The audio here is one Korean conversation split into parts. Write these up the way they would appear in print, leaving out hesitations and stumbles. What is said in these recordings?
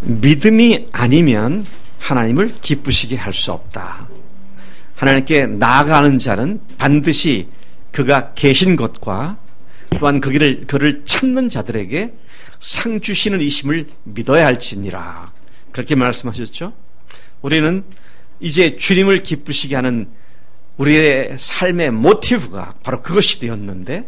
믿음이 아니면 하나님을 기쁘시게 할 수 없다. 하나님께 나아가는 자는 반드시 그가 계신 것과 또한 그를 찾는 자들에게 상 주시는 이심을 믿어야 할지니라. 그렇게 말씀하셨죠. 우리는 이제 주님을 기쁘시게 하는 우리의 삶의 모티브가 바로 그것이 되었는데,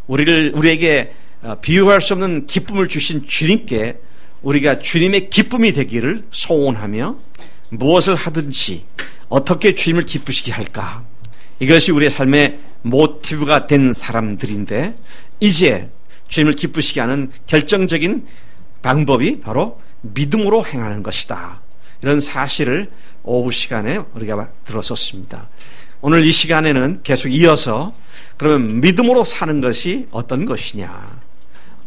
우리에게 비유할 수 없는 기쁨을 주신 주님께 우리가 주님의 기쁨이 되기를 소원하며 무엇을 하든지 어떻게 주님을 기쁘시게 할까, 이것이 우리의 삶의 모티브가 된 사람들인데, 이제 주님을 기쁘시게 하는 결정적인 방법이 바로 믿음으로 행하는 것이다. 이런 사실을 오후 시간에 우리가 들었었습니다. 오늘 이 시간에는 계속 이어서 그러면 믿음으로 사는 것이 어떤 것이냐,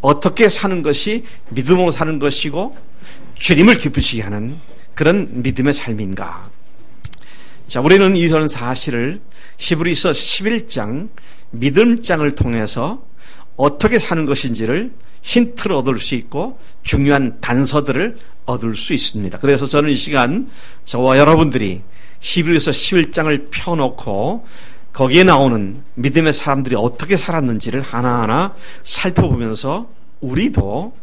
어떻게 사는 것이 믿음으로 사는 것이고 주님을 기쁘시게 하는 그런 믿음의 삶인가. 자, 우리는 이런 사실을 히브리서 11장 믿음장을 통해서 어떻게 사는 것인지를 힌트를 얻을 수 있고 중요한 단서들을 얻을 수 있습니다. 그래서 저는 이 시간 저와 여러분들이 히브리서 11장을 펴놓고 거기에 나오는 믿음의 사람들이 어떻게 살았는지를 하나하나 살펴보면서 우리도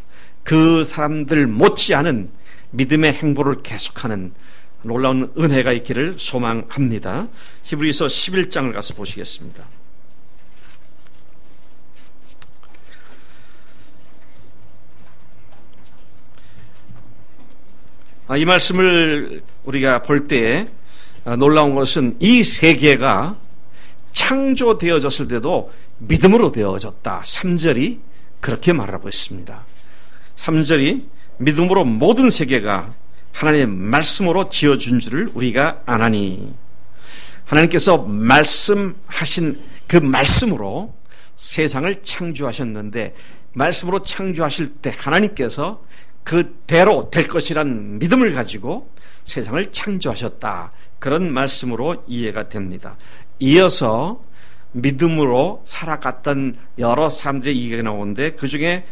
그 사람들 못지않은 믿음의 행보를 계속하는 놀라운 은혜가 있기를 소망합니다. 히브리서 11장을 가서 보시겠습니다. 이 말씀을 우리가 볼 때에 놀라운 것은 이 세계가 창조되어졌을 때도 믿음으로 되어졌다. 3절이 그렇게 말하고 있습니다. 3절이 믿음으로 모든 세계가 하나님의 말씀으로 지어준 줄을 우리가 아나니, 하나님께서 말씀하신 그 말씀으로 세상을 창조하셨는데, 말씀으로 창조하실 때 하나님께서 그대로 될 것이란 믿음을 가지고 세상을 창조하셨다. 그런 말씀으로 이해가 됩니다. 이어서 믿음으로 살아갔던 여러 사람들의 얘기가 나오는데 그 중에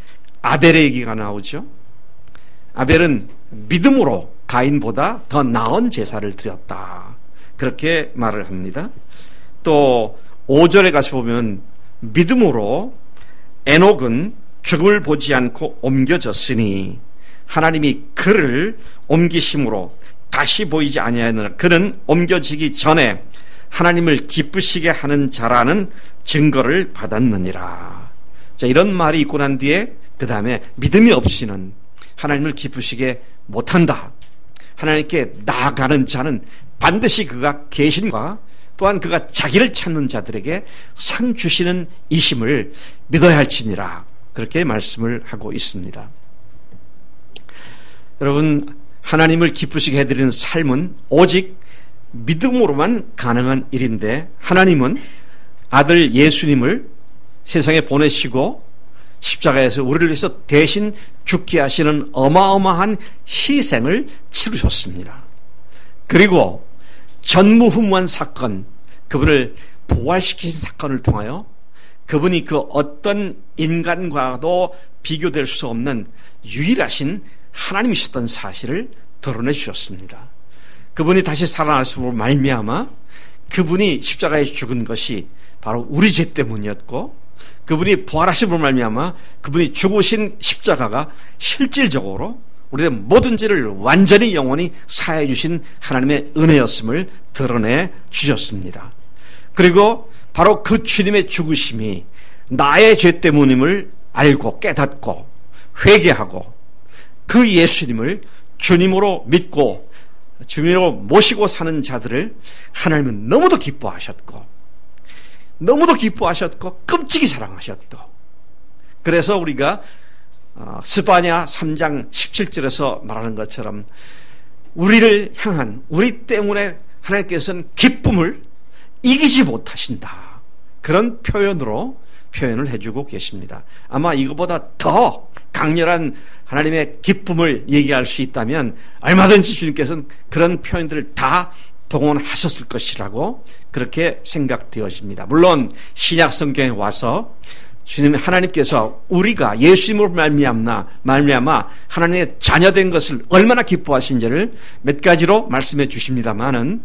아벨의 얘기가 나오죠. 아벨은 믿음으로 가인보다 더 나은 제사를 드렸다. 그렇게 말을 합니다. 또 5절에 가서 보면 믿음으로 에녹은 죽음을 보지 않고 옮겨졌으니 하나님이 그를 옮기심으로 다시 보이지 아니하였느라 그는 옮겨지기 전에 하나님을 기쁘시게 하는 자라는 증거를 받았느니라. 자, 이런 말이 있고 난 뒤에 그 다음에 믿음이 없이는 하나님을 기쁘시게 못한다. 하나님께 나아가는 자는 반드시 그가 계신과 또한 그가 자기를 찾는 자들에게 상 주시는 이심을 믿어야 할지니라. 그렇게 말씀을 하고 있습니다. 여러분, 하나님을 기쁘시게 해드리는 삶은 오직 믿음으로만 가능한 일인데, 하나님은 아들 예수님을 세상에 보내시고 십자가에서 우리를 위해서 대신 죽게 하시는 어마어마한 희생을 치르셨습니다. 그리고 전무후무한 사건, 그분을 부활시키신 사건을 통하여 그분이 그 어떤 인간과도 비교될 수 없는 유일하신 하나님이셨던 사실을 드러내 주셨습니다. 그분이 다시 살아나심으로 말미암아 그분이 십자가에 죽은 것이 바로 우리 죄 때문이었고, 그분이 부활하심으로 말미암아 그분이 죽으신 십자가가 실질적으로 우리의 모든 죄를 완전히 영원히 사해 주신 하나님의 은혜였음을 드러내 주셨습니다. 그리고 바로 그 주님의 죽으심이 나의 죄 때문임을 알고 깨닫고 회개하고 그 예수님을 주님으로 믿고 주님으로 모시고 사는 자들을 하나님은 너무도 기뻐하셨고 끔찍이 사랑하셨고, 그래서 우리가 스바냐 3장 17절에서 말하는 것처럼 우리를 향한, 우리 때문에 하나님께서는 기쁨을 이기지 못하신다. 그런 표현을 해주고 계십니다. 아마 이거보다 더 강렬한 하나님의 기쁨을 얘기할 수 있다면 얼마든지 주님께서는 그런 표현들을 다 동원하셨을 것이라고 그렇게 생각되어집니다. 물론 신약 성경에 와서 주님 하나님께서 우리가 예수님으로 말미암아 하나님의 자녀된 것을 얼마나 기뻐하신지를 몇 가지로 말씀해 주십니다만은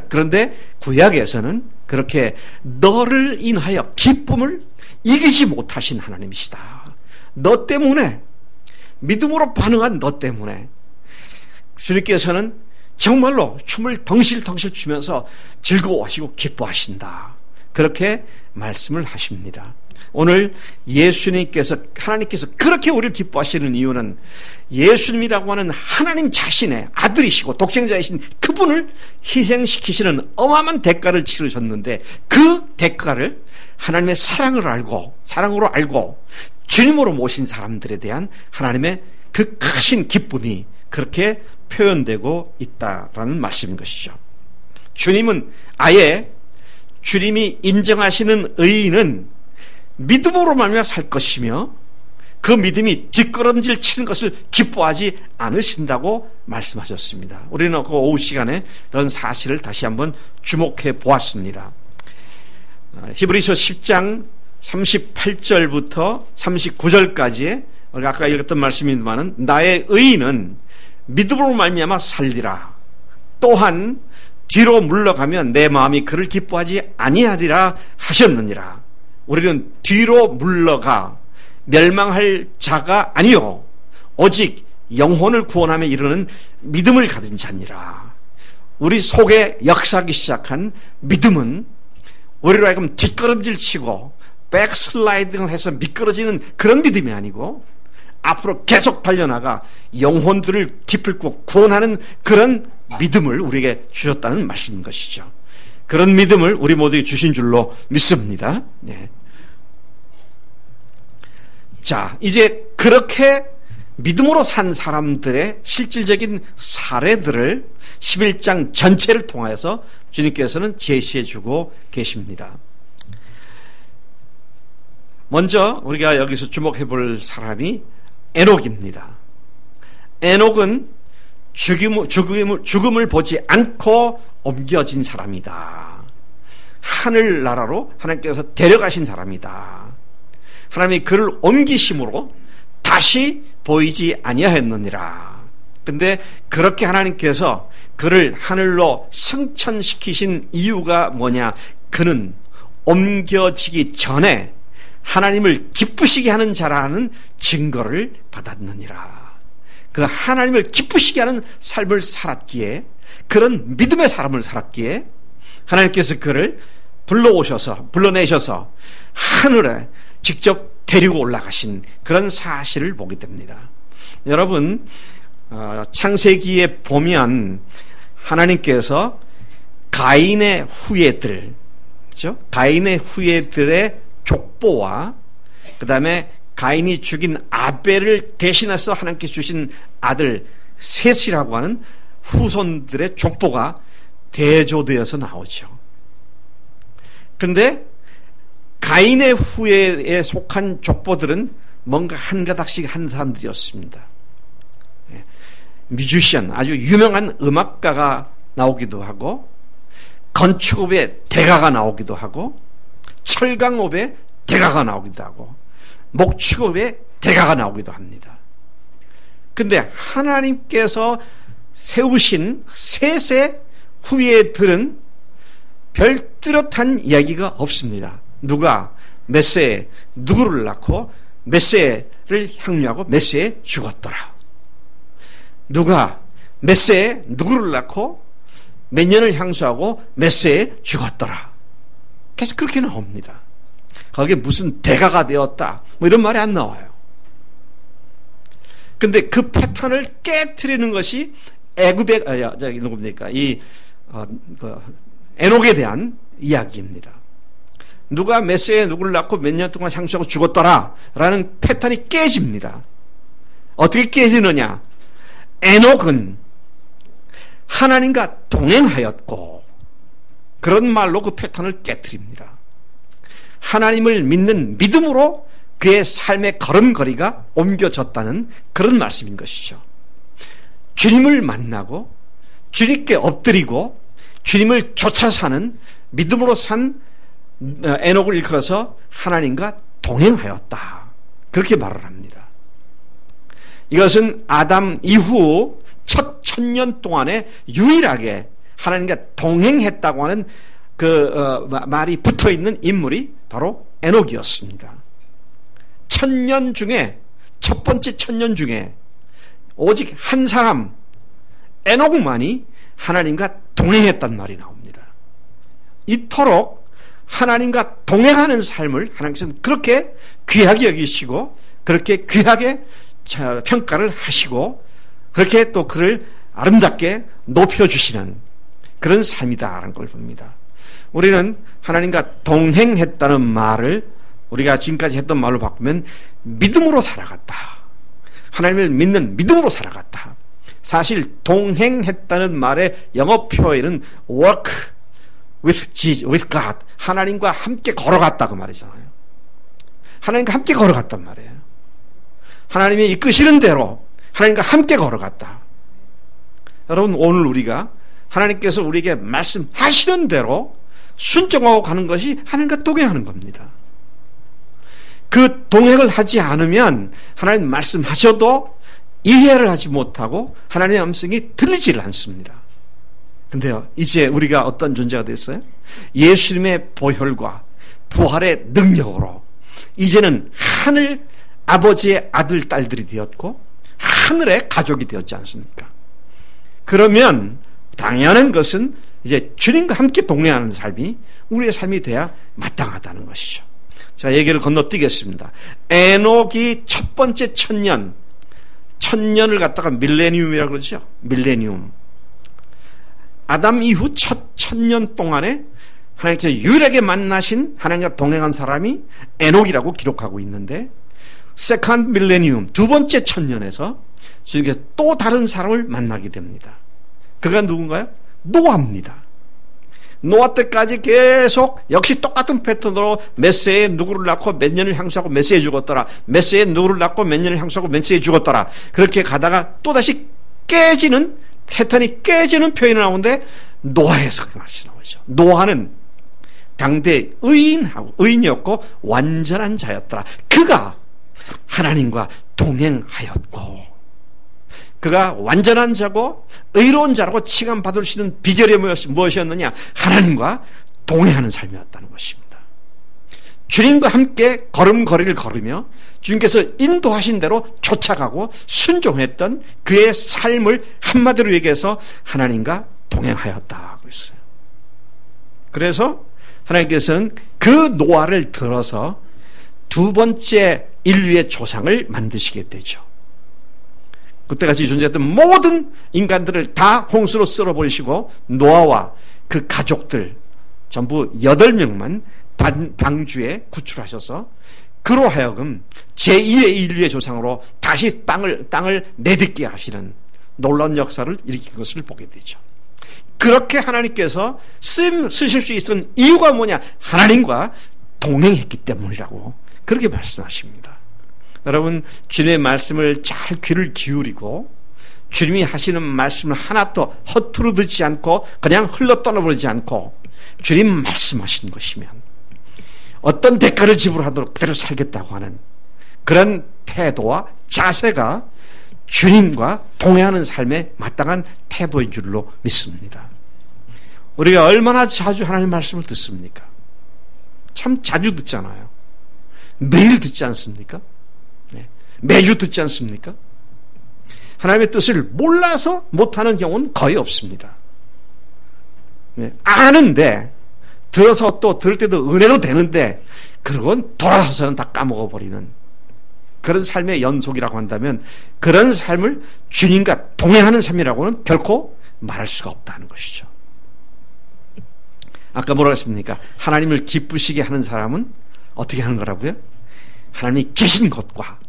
그런데 구약에서는 그렇게 너를 인하여 기쁨을 이기지 못하신 하나님이시다. 너 때문에 믿음으로 반응한 너 때문에 주님께서는 정말로 춤을 덩실덩실 추면서 즐거워하시고 기뻐하신다. 그렇게 말씀을 하십니다. 오늘 하나님께서 그렇게 우리를 기뻐하시는 이유는 예수님이라고 하는 하나님 자신의 아들이시고 독생자이신 그분을 희생시키시는 어마어마한 대가를 치르셨는데 그 대가를 하나님의 사랑으로 알고 주님으로 모신 사람들에 대한 하나님의 그 크신 기쁨이 그렇게 표현되고 있다라는 말씀인 것이죠. 주님은 아예 주님이 인정하시는 의인은 믿음으로 말미암아 살 것이며 그 믿음이 뒷걸음질 치는 것을 기뻐하지 않으신다고 말씀하셨습니다. 우리는 그 오후 시간에 이런 사실을 다시 한번 주목해 보았습니다. 히브리서 10장 38절부터 39절까지의 아까 읽었던 말씀입니다만 나의 의인은 믿음으로 말미암아 살리라. 또한 뒤로 물러가면 내 마음이 그를 기뻐하지 아니하리라 하셨느니라. 우리는 뒤로 물러가 멸망할 자가 아니요 오직 영혼을 구원하며 이르는 믿음을 가진 자니라. 우리 속에 역사하기 시작한 믿음은 우리로 하여금 뒷걸음질 치고 백슬라이딩을 해서 미끄러지는 그런 믿음이 아니고 앞으로 계속 달려나가 영혼들을 기필코 구원하는 그런 믿음을 우리에게 주셨다는 말씀인 것이죠. 그런 믿음을 우리 모두에게 주신 줄로 믿습니다. 네. 자, 이제 그렇게 믿음으로 산 사람들의 실질적인 사례들을 11장 전체를 통하여서 주님께서는 제시해 주고 계십니다. 먼저 우리가 여기서 주목해 볼 사람이 에녹입니다. 에녹은 죽음을 보지 않고 옮겨진 사람이다. 하늘나라로 하나님께서 데려가신 사람이다. 하나님이 그를 옮기심으로 다시 보이지 아니하였느니라. 근데 그렇게 하나님께서 그를 하늘로 승천시키신 이유가 뭐냐? 그는 옮겨지기 전에 하나님을 기쁘시게 하는 자라는 증거를 받았느니라. 그 하나님을 기쁘시게 하는 삶을 살았기에, 그런 믿음의 사람을 살았기에 하나님께서 그를 불러내셔서 하늘에 직접 데리고 올라가신 그런 사실을 보게 됩니다. 여러분, 창세기에 보면 하나님께서 가인의 후예들, 그렇죠? 가인의 후예들의 족보와 그 다음에 가인이 죽인 아벨을 대신해서 하나님께서 주신 아들 셋이라고 하는 후손들의 족보가 대조되어서 나오죠. 그런데 가인의 후예에 속한 족보들은 뭔가 한 가닥씩 한 사람들이었습니다. 뮤지션, 아주 유명한 음악가가 나오기도 하고, 건축업의 대가가 나오기도 하고, 철강업의 대가가 나오기도 하고, 목축업의 대가가 나오기도 합니다. 근데 하나님께서 세우신 셋의 후예들은 별 뚜렷한 이야기가 없습니다. 누가 몇 세에 누구를 낳고 몇 세를 향유하고 몇 세에 죽었더라. 누가 몇 세에 누구를 낳고 몇 년을 향수하고 몇 세에 죽었더라. 계속 그렇게 나옵니다. 거기에 무슨 대가가 되었다 뭐 이런 말이 안 나와요. 근데 그 패턴을 깨트리는 것이 누굽니까? 에녹에 대한 이야기입니다. 누가 몇 세에 누구를 낳고 몇 년 동안 향수하고 죽었더라 라는 패턴이 깨집니다. 어떻게 깨지느냐? 에녹은 하나님과 동행하였고, 그런 말로 그 패턴을 깨트립니다. 하나님을 믿는 믿음으로 그의 삶의 걸음걸이가 옮겨졌다는 그런 말씀인 것이죠. 주님을 만나고 주님께 엎드리고 주님을 쫓아 사는 믿음으로 산 에녹을 일컬어서 하나님과 동행하였다. 그렇게 말을 합니다. 이것은 아담 이후 첫 1000년 동안에 유일하게 하나님과 동행했다고 하는 말이 붙어 있는 인물이 바로 에녹이었습니다. 1000년 중에 첫 번째 1000년 중에 오직 한 사람 에녹만이 하나님과 동행했단 말이 나옵니다. 이토록 하나님과 동행하는 삶을 하나님께서는 그렇게 귀하게 여기시고 그렇게 귀하게 평가를 하시고 그렇게 또 그를 아름답게 높여주시는 그런 삶이다라는 걸 봅니다. 우리는 하나님과 동행했다는 말을 우리가 지금까지 했던 말로 바꾸면 믿음으로 살아갔다. 하나님을 믿는 믿음으로 살아갔다. 사실 동행했다는 말의 영어 표현은 walk with God, 하나님과 함께 걸어갔다 그 말이잖아요. 하나님과 함께 걸어갔단 말이에요. 하나님이 이끄시는 대로 하나님과 함께 걸어갔다. 여러분, 오늘 우리가 하나님께서 우리에게 말씀하시는 대로 순종하고 가는 것이 하나님과 동행하는 겁니다. 그 동행을 하지 않으면 하나님 말씀하셔도 이해를 하지 못하고 하나님의 음성이 들리지를 않습니다. 근데요, 이제 우리가 어떤 존재가 됐어요? 예수님의 보혈과 부활의 능력으로 이제는 하늘 아버지의 아들, 딸들이 되었고 하늘의 가족이 되었지 않습니까? 그러면 당연한 것은 이제 주님과 함께 동행하는 삶이 우리의 삶이 돼야 마땅하다는 것이죠. 자, 얘기를 건너뛰겠습니다. 에녹이 첫 번째 1000년을 갖다가 밀레니움이라고 그러죠. 밀레니움. 아담 이후 첫 1000년 동안에 하나님께서 유일하게 만나신 하나님과 동행한 사람이 에녹이라고 기록하고 있는데 세컨드 밀레니움, 두 번째 1000년에서 주님께서 또 다른 사람을 만나게 됩니다. 그가 누군가요? 노아입니다. 노아 때까지 계속 역시 똑같은 패턴으로 몇 세에 누구를 낳고 몇 년을 향수하고 몇 세에 죽었더라. 몇 세에 누구를 낳고 몇 년을 향수하고 몇 세에 죽었더라. 그렇게 가다가 또다시 깨지는 패턴이 깨지는 표현이 나오는데 노아에서 그 말이 나오죠. 노아는 당대 의인이었고 완전한 자였더라. 그가 하나님과 동행하였고 그가 완전한 자고 의로운 자라고 칭함받을 수 있는 비결이 무엇이었느냐? 하나님과 동행하는 삶이었다는 것입니다. 주님과 함께 걸음걸이를 걸으며 주님께서 인도하신 대로 쫓아가고 순종했던 그의 삶을 한마디로 얘기해서 하나님과 동행하였다 그랬어요. 그래서 하나님께서는 그 노아를 들어서 두 번째 인류의 조상을 만드시게 되죠. 그때같이 존재했던 모든 인간들을 다 홍수로 쓸어버리시고 노아와 그 가족들 전부 8명만 방주에 구출하셔서 그로 하여금 제2의 인류의 조상으로 다시 땅을 내딛게 하시는 놀라운 역사를 일으킨 것을 보게 되죠. 그렇게 하나님께서 쓰실 수 있었던 이유가 뭐냐? 하나님과 동행했기 때문이라고 그렇게 말씀하십니다. 여러분, 주님의 말씀을 잘 귀를 기울이고 주님이 하시는 말씀을 하나도 허투루 듣지 않고 그냥 흘러 떠나버리지 않고 주님 말씀하신 것이면 어떤 대가를 지불하도록 그대로 살겠다고 하는 그런 태도와 자세가 주님과 동행하는 삶에 마땅한 태도인 줄로 믿습니다. 우리가 얼마나 자주 하나님의 말씀을 듣습니까? 참 자주 듣잖아요. 매일 듣지 않습니까? 매주 듣지 않습니까? 하나님의 뜻을 몰라서 못하는 경우는 거의 없습니다. 아는데 들어서 또 들을 때도 은혜도 되는데 그러곤 돌아서서는 다 까먹어버리는 그런 삶의 연속이라고 한다면 그런 삶을 주님과 동행하는 삶이라고는 결코 말할 수가 없다는 것이죠. 아까 뭐라고 했습니까? 하나님을 기쁘시게 하는 사람은 어떻게 하는 거라고요? 하나님이 계신 것과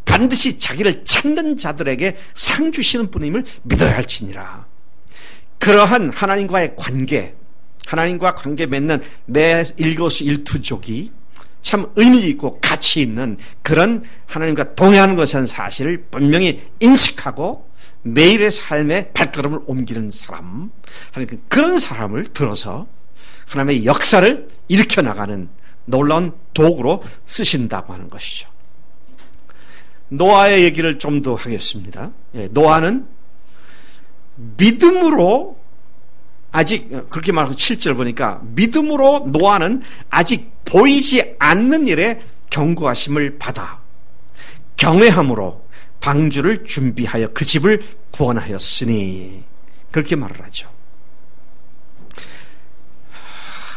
반드시 자기를 찾는 자들에게 상 주시는 분임을 믿어야 할지니라. 그러한 하나님과의 관계, 하나님과 관계 맺는 매 일거수일투족이 참 의미 있고 가치 있는 그런 하나님과 동행하는 것이라는 사실을 분명히 인식하고 매일의 삶의 발걸음을 옮기는 사람, 그런 사람을 들어서 하나님의 역사를 일으켜 나가는 놀라운 도구로 쓰신다고 하는 것이죠. 노아의 얘기를 좀 더 하겠습니다. 노아는 믿음으로 아직 그렇게 말하고 7절 보니까 믿음으로 노아는 아직 보이지 않는 일에 경고하심을 받아 경외함으로 방주를 준비하여 그 집을 구원하였으니 그렇게 말을 하죠.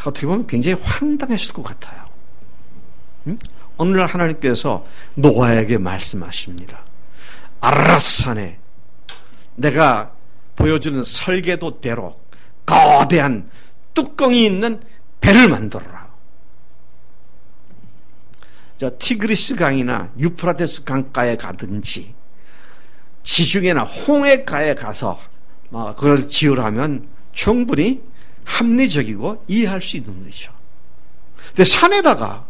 어떻게 보면 굉장히 황당했을 것 같아요. 어느 날 하나님께서 노아에게 말씀하십니다. 아라산에 내가 보여주는 설계도대로 거대한 뚜껑이 있는 배를 만들어라. 저 티그리스 강이나 유프라테스 강가에 가든지 지중해나 홍해가에 가서 그걸 지으라면 충분히 합리적이고 이해할 수 있는 거죠. 근데 산에다가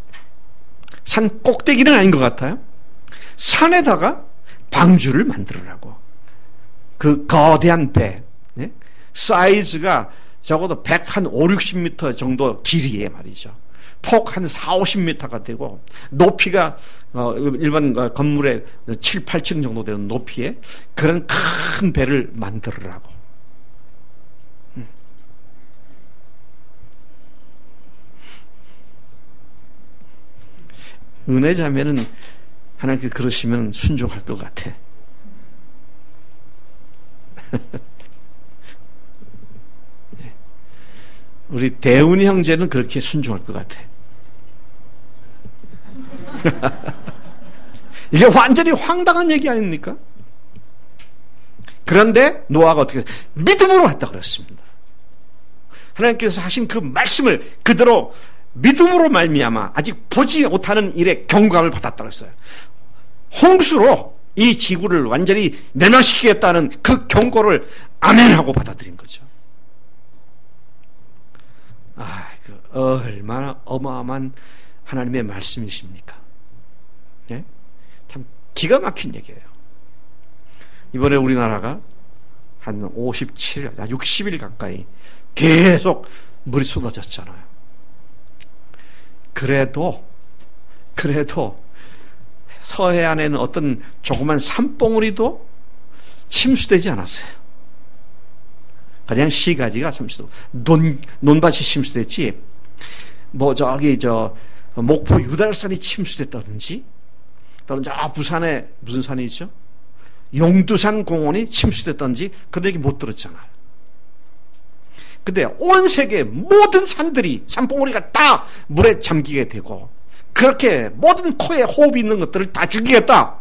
산 꼭대기는 아닌 것 같아요. 산에다가 방주를 만들으라고. 그 거대한 배, 네? 사이즈가 적어도 150, 정도 길이에 말이죠. 폭 한 50m가 되고 높이가 일반 건물의 7, 8층 정도 되는 높이에 그런 큰 배를 만들으라고. 은혜자매는 하나님께 그러시면 순종할 것 같아. 우리 대훈이 형제는 그렇게 순종할 것 같아. 이게 완전히 황당한 얘기 아닙니까? 그런데 노아가 어떻게 믿음으로 했다 그랬습니다. 하나님께서 하신 그 말씀을 그대로 믿음으로 말미암아 아직 보지 못하는 일에 경고함을 받았다 그랬어요. 홍수로 이 지구를 완전히 멸망시키겠다는 그 경고를 아멘하고 받아들인 거죠. 얼마나 어마어마한 하나님의 말씀이십니까? 네? 참 기가 막힌 얘기예요. 이번에 우리나라가 한 57일, 60일 가까이 계속 물이 쏟아졌잖아요. 그래도 서해안에는 어떤 조그만 산봉우리도 침수되지 않았어요. 그냥 시가지가 침수되고 논밭이 침수됐지 목포 유달산이 침수됐다든지 또는 부산에 무슨 산이 있죠? 용두산 공원이 침수됐다든지 그런 얘기 못 들었잖아요. 근데 온 세계 모든 산봉우리가 다 물에 잠기게 되고 그렇게 모든 코에 호흡이 있는 것들을 다 죽이겠다.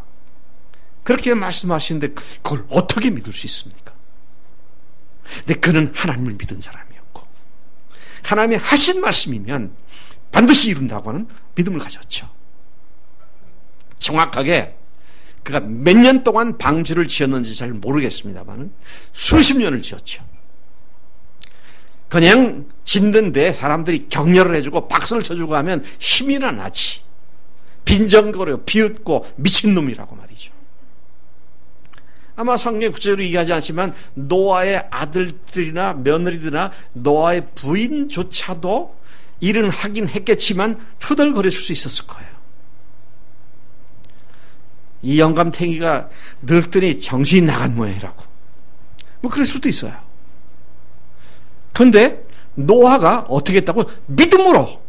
그렇게 말씀하시는데 그걸 어떻게 믿을 수 있습니까? 근데 그는 하나님을 믿은 사람이었고 하나님이 하신 말씀이면 반드시 이룬다고 하는 믿음을 가졌죠. 정확하게 그가 몇 년 동안 방주를 지었는지 잘 모르겠습니다만 수십 년을 지었죠. 그냥 짓는데 사람들이 격려를 해주고 박수를 쳐주고 하면 힘이나 나지. 빈정거려 비웃고 미친놈이라고 말이죠. 아마 성경에 구체적으로 얘기하지 않지만 노아의 아들들이나 며느리들이나 노아의 부인조차도 일은 하긴 했겠지만 투덜거렸을 수 있었을 거예요. 이 영감탱이가 늙더니 정신이 나간 모양이라고. 그럴 수도 있어요. 그런데 노아가 어떻게 했다고? 믿음으로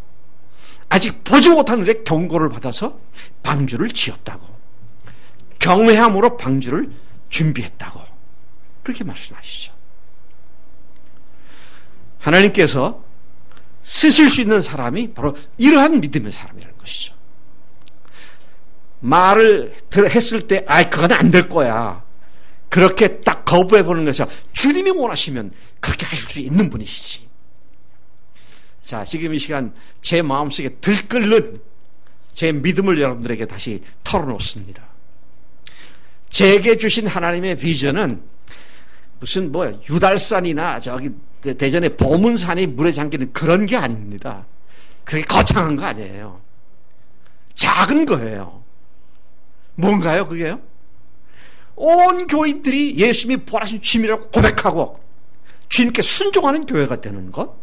아직 보지 못한 일에 경고를 받아서 방주를 지었다고. 경외함으로 방주를 준비했다고. 그렇게 말씀하시죠. 하나님께서 쓰실 수 있는 사람이 바로 이러한 믿음의 사람이라는 것이죠. 말을 했을 때 그건 안 될 거야. 그렇게 딱 거부해보는 것이 주님이 원하시면 그렇게 하실 수 있는 분이시지. 자, 지금 이 시간 제 마음속에 들끓는 제 믿음을 여러분들에게 다시 털어놓습니다. 제게 주신 하나님의 비전은 무슨 유달산이나 대전의 보문산이 물에 잠기는 그런 게 아닙니다. 그렇게 거창한 거 아니에요. 작은 거예요. 뭔가요, 그게요? 온 교인들이 예수님이 부활하신 주님이라고 고백하고 주님께 순종하는 교회가 되는 것?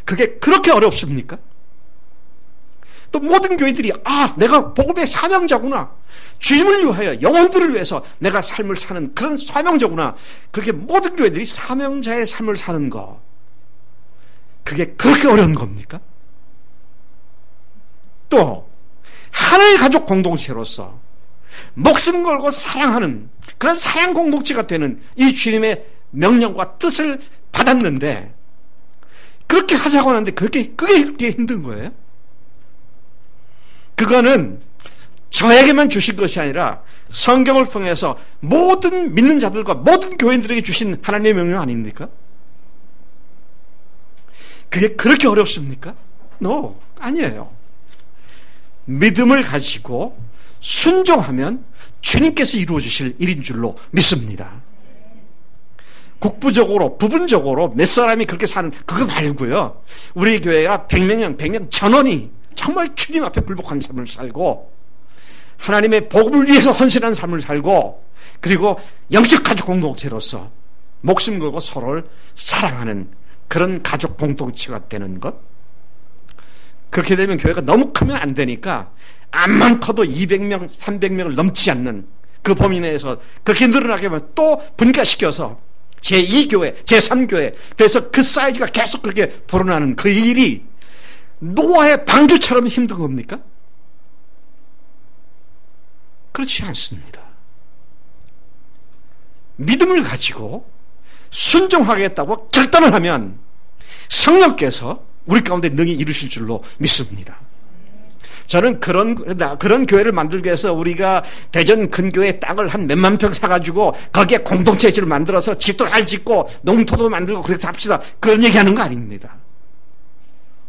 그게 그렇게 어렵습니까? 또 모든 교회들이 내가 복음의 사명자구나. 주님을 위하여 영혼들을 위해서 내가 삶을 사는 그런 사명자구나. 그렇게 모든 교회들이 사명자의 삶을 사는 거. 그게 그렇게 어려운 겁니까? 또 하나의 가족 공동체로서 목숨 걸고 사랑하는 그런 사랑 공동체가 되는 이 주님의 명령과 뜻을 받았는데 그렇게 하자고 하는데 그게 그렇게 힘든 거예요? 그거는 저에게만 주신 것이 아니라 성경을 통해서 모든 믿는 자들과 모든 교인들에게 주신 하나님의 명령 아닙니까? 그게 그렇게 어렵습니까? No, 아니에요. 믿음을 가지고 순종하면 주님께서 이루어 주실 일인 줄로 믿습니다. 국부적으로 부분적으로 몇 사람이 그렇게 사는 그거 말고요. 우리 교회가 100명 전원이 정말 주님 앞에 굴복한 삶을 살고 하나님의 복음을 위해서 헌신한 삶을 살고 그리고 영적 가족 공동체로서 목숨 걸고 서로를 사랑하는 그런 가족 공동체가 되는 것. 그렇게 되면 교회가 너무 크면 안 되니까 암만 커도 200명, 300명을 넘지 않는 그 범위 내에서 그렇게 늘어나게 하면 또 분가시켜서 제2교회, 제3교회 그래서 그 사이즈가 계속 그렇게 불어나는 그 일이 노아의 방주처럼 힘든 겁니까? 그렇지 않습니다. 믿음을 가지고 순종하겠다고 결단을 하면 성령께서 우리 가운데 능히 이루실 줄로 믿습니다. 저는 그런 교회를 만들기 위해서 우리가 대전 근교에 땅을 한 몇만 평 사가지고 거기에 공동체를 만들어서 집도 잘 짓고 농토도 만들고 그렇게 합시다. 그런 얘기하는 거 아닙니다.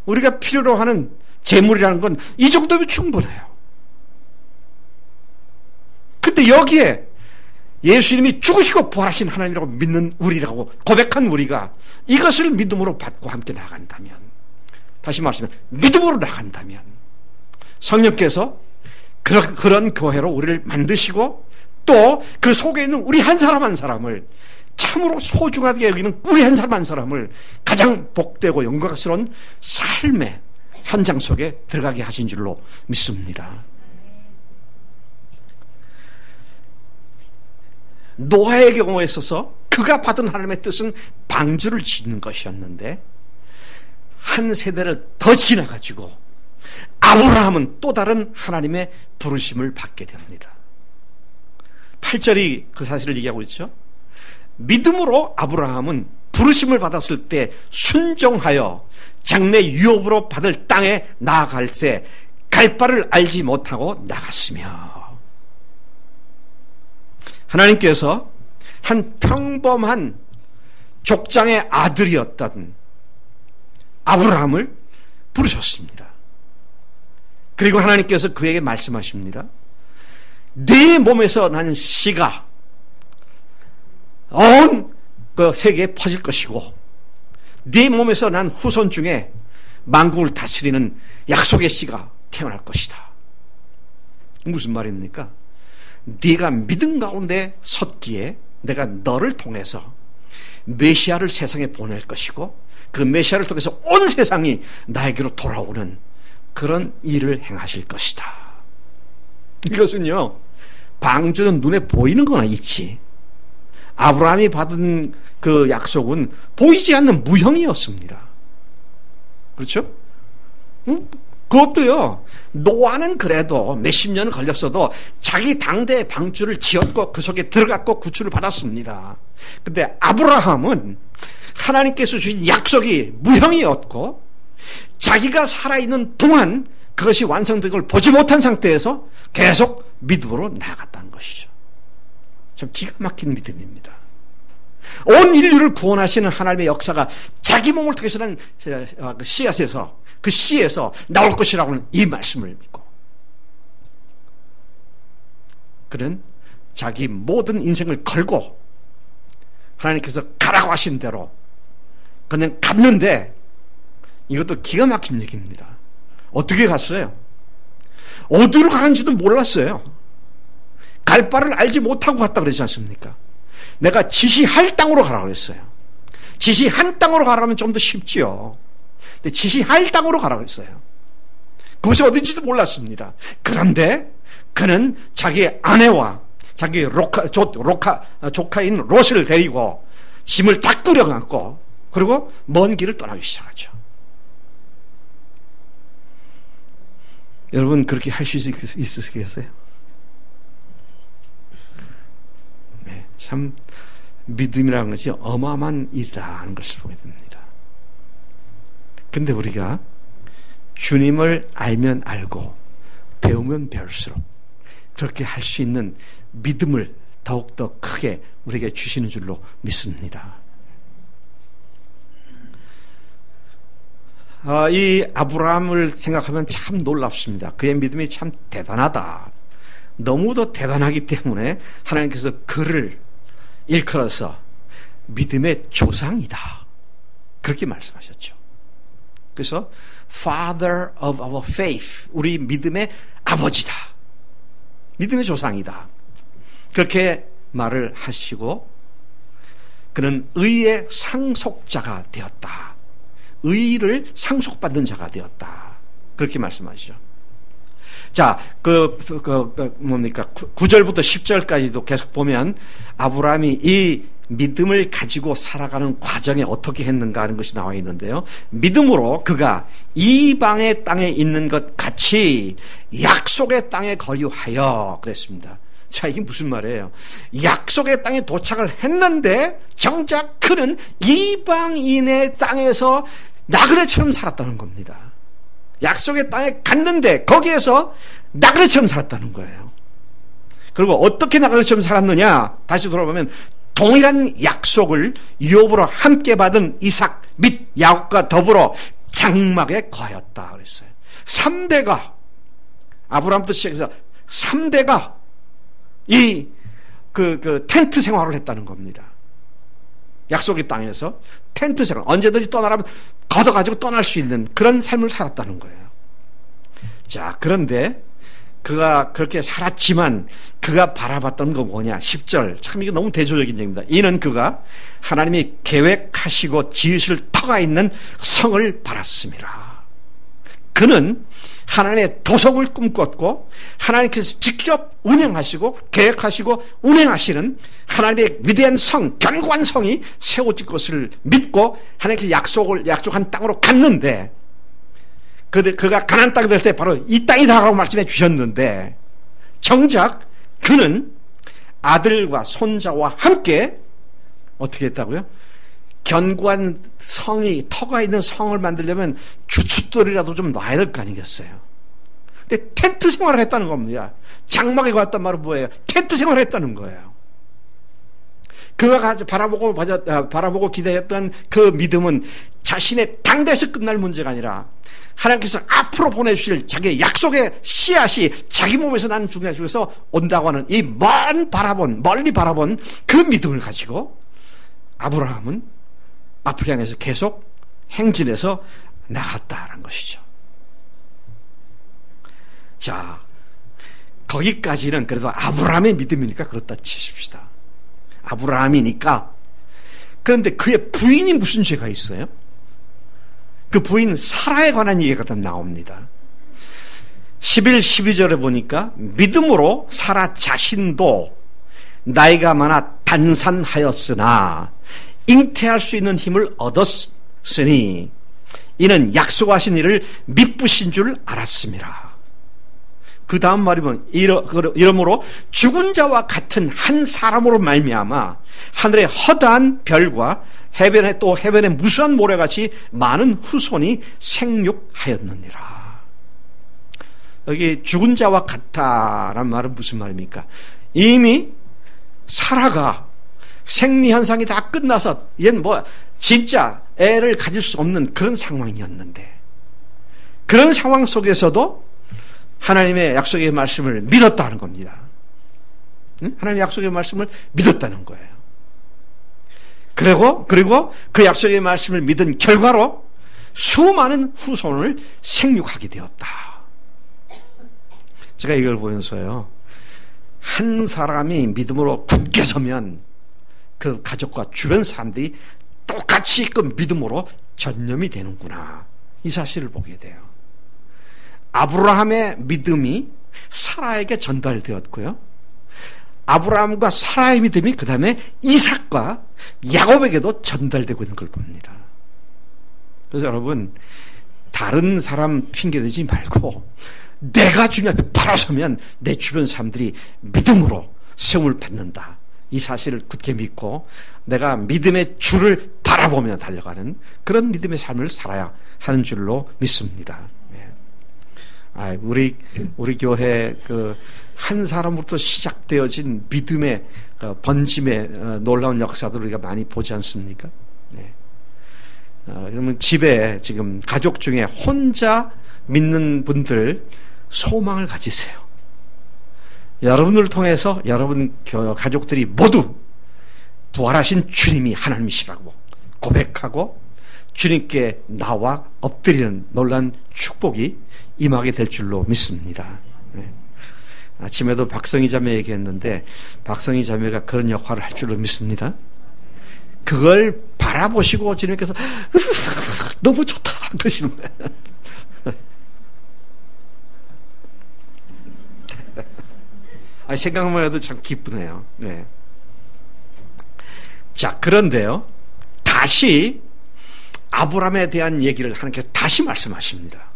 우리가 필요로 하는 재물이라는 건 이 정도면 충분해요. 근데 여기에 예수님이 죽으시고 부활하신 하나님이라고 믿는 우리라고 고백한 우리가 이것을 믿음으로 받고 함께 나간다면, 다시 말씀하면 믿음으로 나간다면 성령께서 그런 교회로 우리를 만드시고 또 그 속에 있는 우리 한 사람 한 사람을 참으로 소중하게 여기는 우리 한 사람 한 사람을 가장 복되고 영광스러운 삶의 현장 속에 들어가게 하신 줄로 믿습니다. 노아의 경우에 있어서 그가 받은 하나님의 뜻은 방주를 짓는 것이었는데 한 세대를 더 지나가지고 아브라함은 또 다른 하나님의 부르심을 받게 됩니다. 8절이 그 사실을 얘기하고 있죠. 믿음으로 아브라함은 부르심을 받았을 때 순종하여 장래 유업으로 받을 땅에 나아갈 때 갈 바를 알지 못하고 나갔으며, 하나님께서 한 평범한 족장의 아들이었던 아브라함을 부르셨습니다. 그리고 하나님께서 그에게 말씀하십니다. 네 몸에서 난 씨가 온 그 세계에 퍼질 것이고 네 몸에서 난 후손 중에 만국을 다스리는 약속의 씨가 태어날 것이다. 무슨 말입니까? 네가 믿음 가운데 섰기에 내가 너를 통해서 메시아를 세상에 보낼 것이고 그 메시아를 통해서 온 세상이 나에게로 돌아오는 그런 일을 행하실 것이다. 이것은요, 방주는 눈에 보이는 거나 있지, 아브라함이 받은 그 약속은 보이지 않는 무형이었습니다. 그렇죠? 그것도요, 노아는 그래도 몇십 년을 걸렸어도 자기 당대의 방주를 지었고 그 속에 들어갔고 구출을 받았습니다. 근데 아브라함은 하나님께서 주신 약속이 무형이었고 자기가 살아있는 동안 그것이 완성된 걸 보지 못한 상태에서 계속 믿음으로 나아갔다는 것이죠. 참 기가 막힌 믿음입니다. 온 인류를 구원하시는 하나님의 역사가 자기 몸을 통해서는 씨앗에서, 그 씨에서 나올 것이라고는 이 말씀을 믿고 그는 자기 모든 인생을 걸고 하나님께서 가라고 하신 대로 그냥 갔는데, 이것도 기가 막힌 얘기입니다. 어떻게 갔어요? 어디로 가는지도 몰랐어요. 갈 바를 알지 못하고 갔다 그러지 않습니까? 내가 지시할 땅으로 가라고 그랬어요. 지시한 땅으로 가라면 좀 더 쉽지요. 근데 지시할 땅으로 가라고 했어요. 그것이 어딘지도 몰랐습니다. 그런데 그는 자기 아내와 자기 조카인 롯을 데리고 짐을 다 끌어안고 그리고 먼 길을 떠나기 시작하죠. 여러분 그렇게 하실 수 있으시겠어요? 네, 참 믿음이라는 것이 어마어마한 일이다 하는 것을 보게 됩니다. 근데 우리가 주님을 알면 알고 배우면 배울수록 그렇게 할 수 있는 믿음을 더욱더 크게 우리에게 주시는 줄로 믿습니다. 이 아브라함을 생각하면 참 놀랍습니다. 그의 믿음이 참 대단하다. 너무도 대단하기 때문에 하나님께서 그를 일컬어서 믿음의 조상이다. 그렇게 말씀하셨죠. 그래서 Father of our faith, 우리 믿음의 아버지다. 믿음의 조상이다. 그렇게 말을 하시고 그는 의의 상속자가 되었다. 의를 상속받는 자가 되었다. 그렇게 말씀하시죠. 자, 9절부터 10절까지도 계속 보면 아브라함이 이 믿음을 가지고 살아가는 과정에 어떻게 했는가 하는 것이 나와 있는데요. 믿음으로 그가 이방의 땅에 있는 것 같이 약속의 땅에 거류하여 그랬습니다. 자, 이게 무슨 말이에요? 약속의 땅에 도착을 했는데 정작 그는 이방인의 땅에서 나그네처럼 살았다는 겁니다. 약속의 땅에 갔는데 거기에서 나그네처럼 살았다는 거예요. 그리고 어떻게 나그네처럼 살았느냐? 다시 돌아보면 동일한 약속을 유업으로 함께 받은 이삭 및 야곱과 더불어 장막에 거하였다 그랬어요. 3대가 아브라함부터 시작해서 3대가 이 텐트 생활을 했다는 겁니다. 약속의 땅에서 텐트 생활, 언제든지 떠나라면 걷어가지고 떠날 수 있는 그런 삶을 살았다는 거예요. 자, 그런데 그가 그렇게 살았지만 그가 바라봤던 거 뭐냐? 10절. 참 이거 너무 대조적인 얘기입니다. 이는 그가 하나님이 계획하시고 지으실 터가 있는 성을 바랐습니다. 그는 하나님의 도성을 꿈꿨고 하나님께서 직접 운영하시고 계획하시고 운행하시는 하나님의 위대한 성, 견고한 성이 세워질 것을 믿고 하나님께서 약속한 땅으로 갔는데 그가 가나안 땅에 될 때 바로 이 땅이다라고 말씀해 주셨는데 정작 그는 아들과 손자와 함께 어떻게 했다고요? 견고한 성이 터가 있는 성을 만들려면 주춧돌이라도 좀 놔야 될 거 아니겠어요? 근데 텐트 생활을 했다는 겁니다. 장막에 갔단 말은 뭐예요? 텐트 생활을 했다는 거예요. 그가 바라보고 기대했던 그 믿음은 자신의 당대에서 끝날 문제가 아니라 하나님께서 앞으로 보내주실 자기의 약속의 씨앗이 자기 몸에서 나는 중간 중에서 온다고 하는 이 멀리 바라본 그 믿음을 가지고 아브라함은 앞을 향해서 계속 행진해서 나갔다는 것이죠. 자, 거기까지는 그래도 아브라함의 믿음이니까 그렇다 치십시다. 아브라함이니까. 그런데 그의 부인이 무슨 죄가 있어요? 그 부인 사라에 관한 얘기가 나옵니다. 11, 12절에 보니까 믿음으로 사라 자신도 나이가 많아 단산하였으나 잉태할 수 있는 힘을 얻었으니 이는 약속하신 이를 미쁘신 줄 알았습니다. 그 다음 말이면 이러므로 죽은 자와 같은 한 사람으로 말미암아 하늘의 허다한 별과 해변의 무수한 모래같이 많은 후손이 생육하였느니라. 여기 죽은 자와 같다라는 말은 무슨 말입니까? 이미 사라가 생리현상이 다 끝나서 얘는 진짜 애를 가질 수 없는 그런 상황이었는데 그런 상황 속에서도 하나님의 약속의 말씀을 믿었다는 겁니다. 하나님의 약속의 말씀을 믿었다는 거예요. 그리고 그 약속의 말씀을 믿은 결과로 수많은 후손을 생육하게 되었다. 제가 이걸 보면서요, 한 사람이 믿음으로 굳게 서면 그 가족과 주변 사람들이 똑같이 그 믿음으로 전념이 되는구나, 이 사실을 보게 돼요. 아브라함의 믿음이 사라에게 전달되었고요. 아브라함과 사라의 믿음이 그 다음에 이삭과 야곱에게도 전달되고 있는 걸 봅니다. 그래서 여러분, 다른 사람 핑계대지 말고 내가 주님 앞에 바로 서면 내 주변 사람들이 믿음으로 세움을 받는다. 이 사실을 굳게 믿고 내가 믿음의 주를 바라보며 달려가는 그런 믿음의 삶을 살아야 하는 줄로 믿습니다. 우리 교회 한 사람으로부터 시작되어진 믿음의 번짐의 놀라운 역사도 우리가 많이 보지 않습니까? 그러면 집에 지금 가족 중에 혼자 믿는 분들 소망을 가지세요. 여러분을 통해서 여러분 가족들이 모두 부활하신 주님이 하나님이시라고 고백하고 주님께 나와 엎드리는 놀라운 축복이 임하게 될 줄로 믿습니다. 아침에도 박성희 자매 얘기했는데 박성희 자매가 그런 역할을 할 줄로 믿습니다. 그걸 바라보시고 주님께서 너무 좋다 그러시는 거예요. 생각만 해도 참 기쁘네요. 네. 자, 그런데요, 다시 아브라함에 대한 얘기를 하나님께서 다시 말씀하십니다.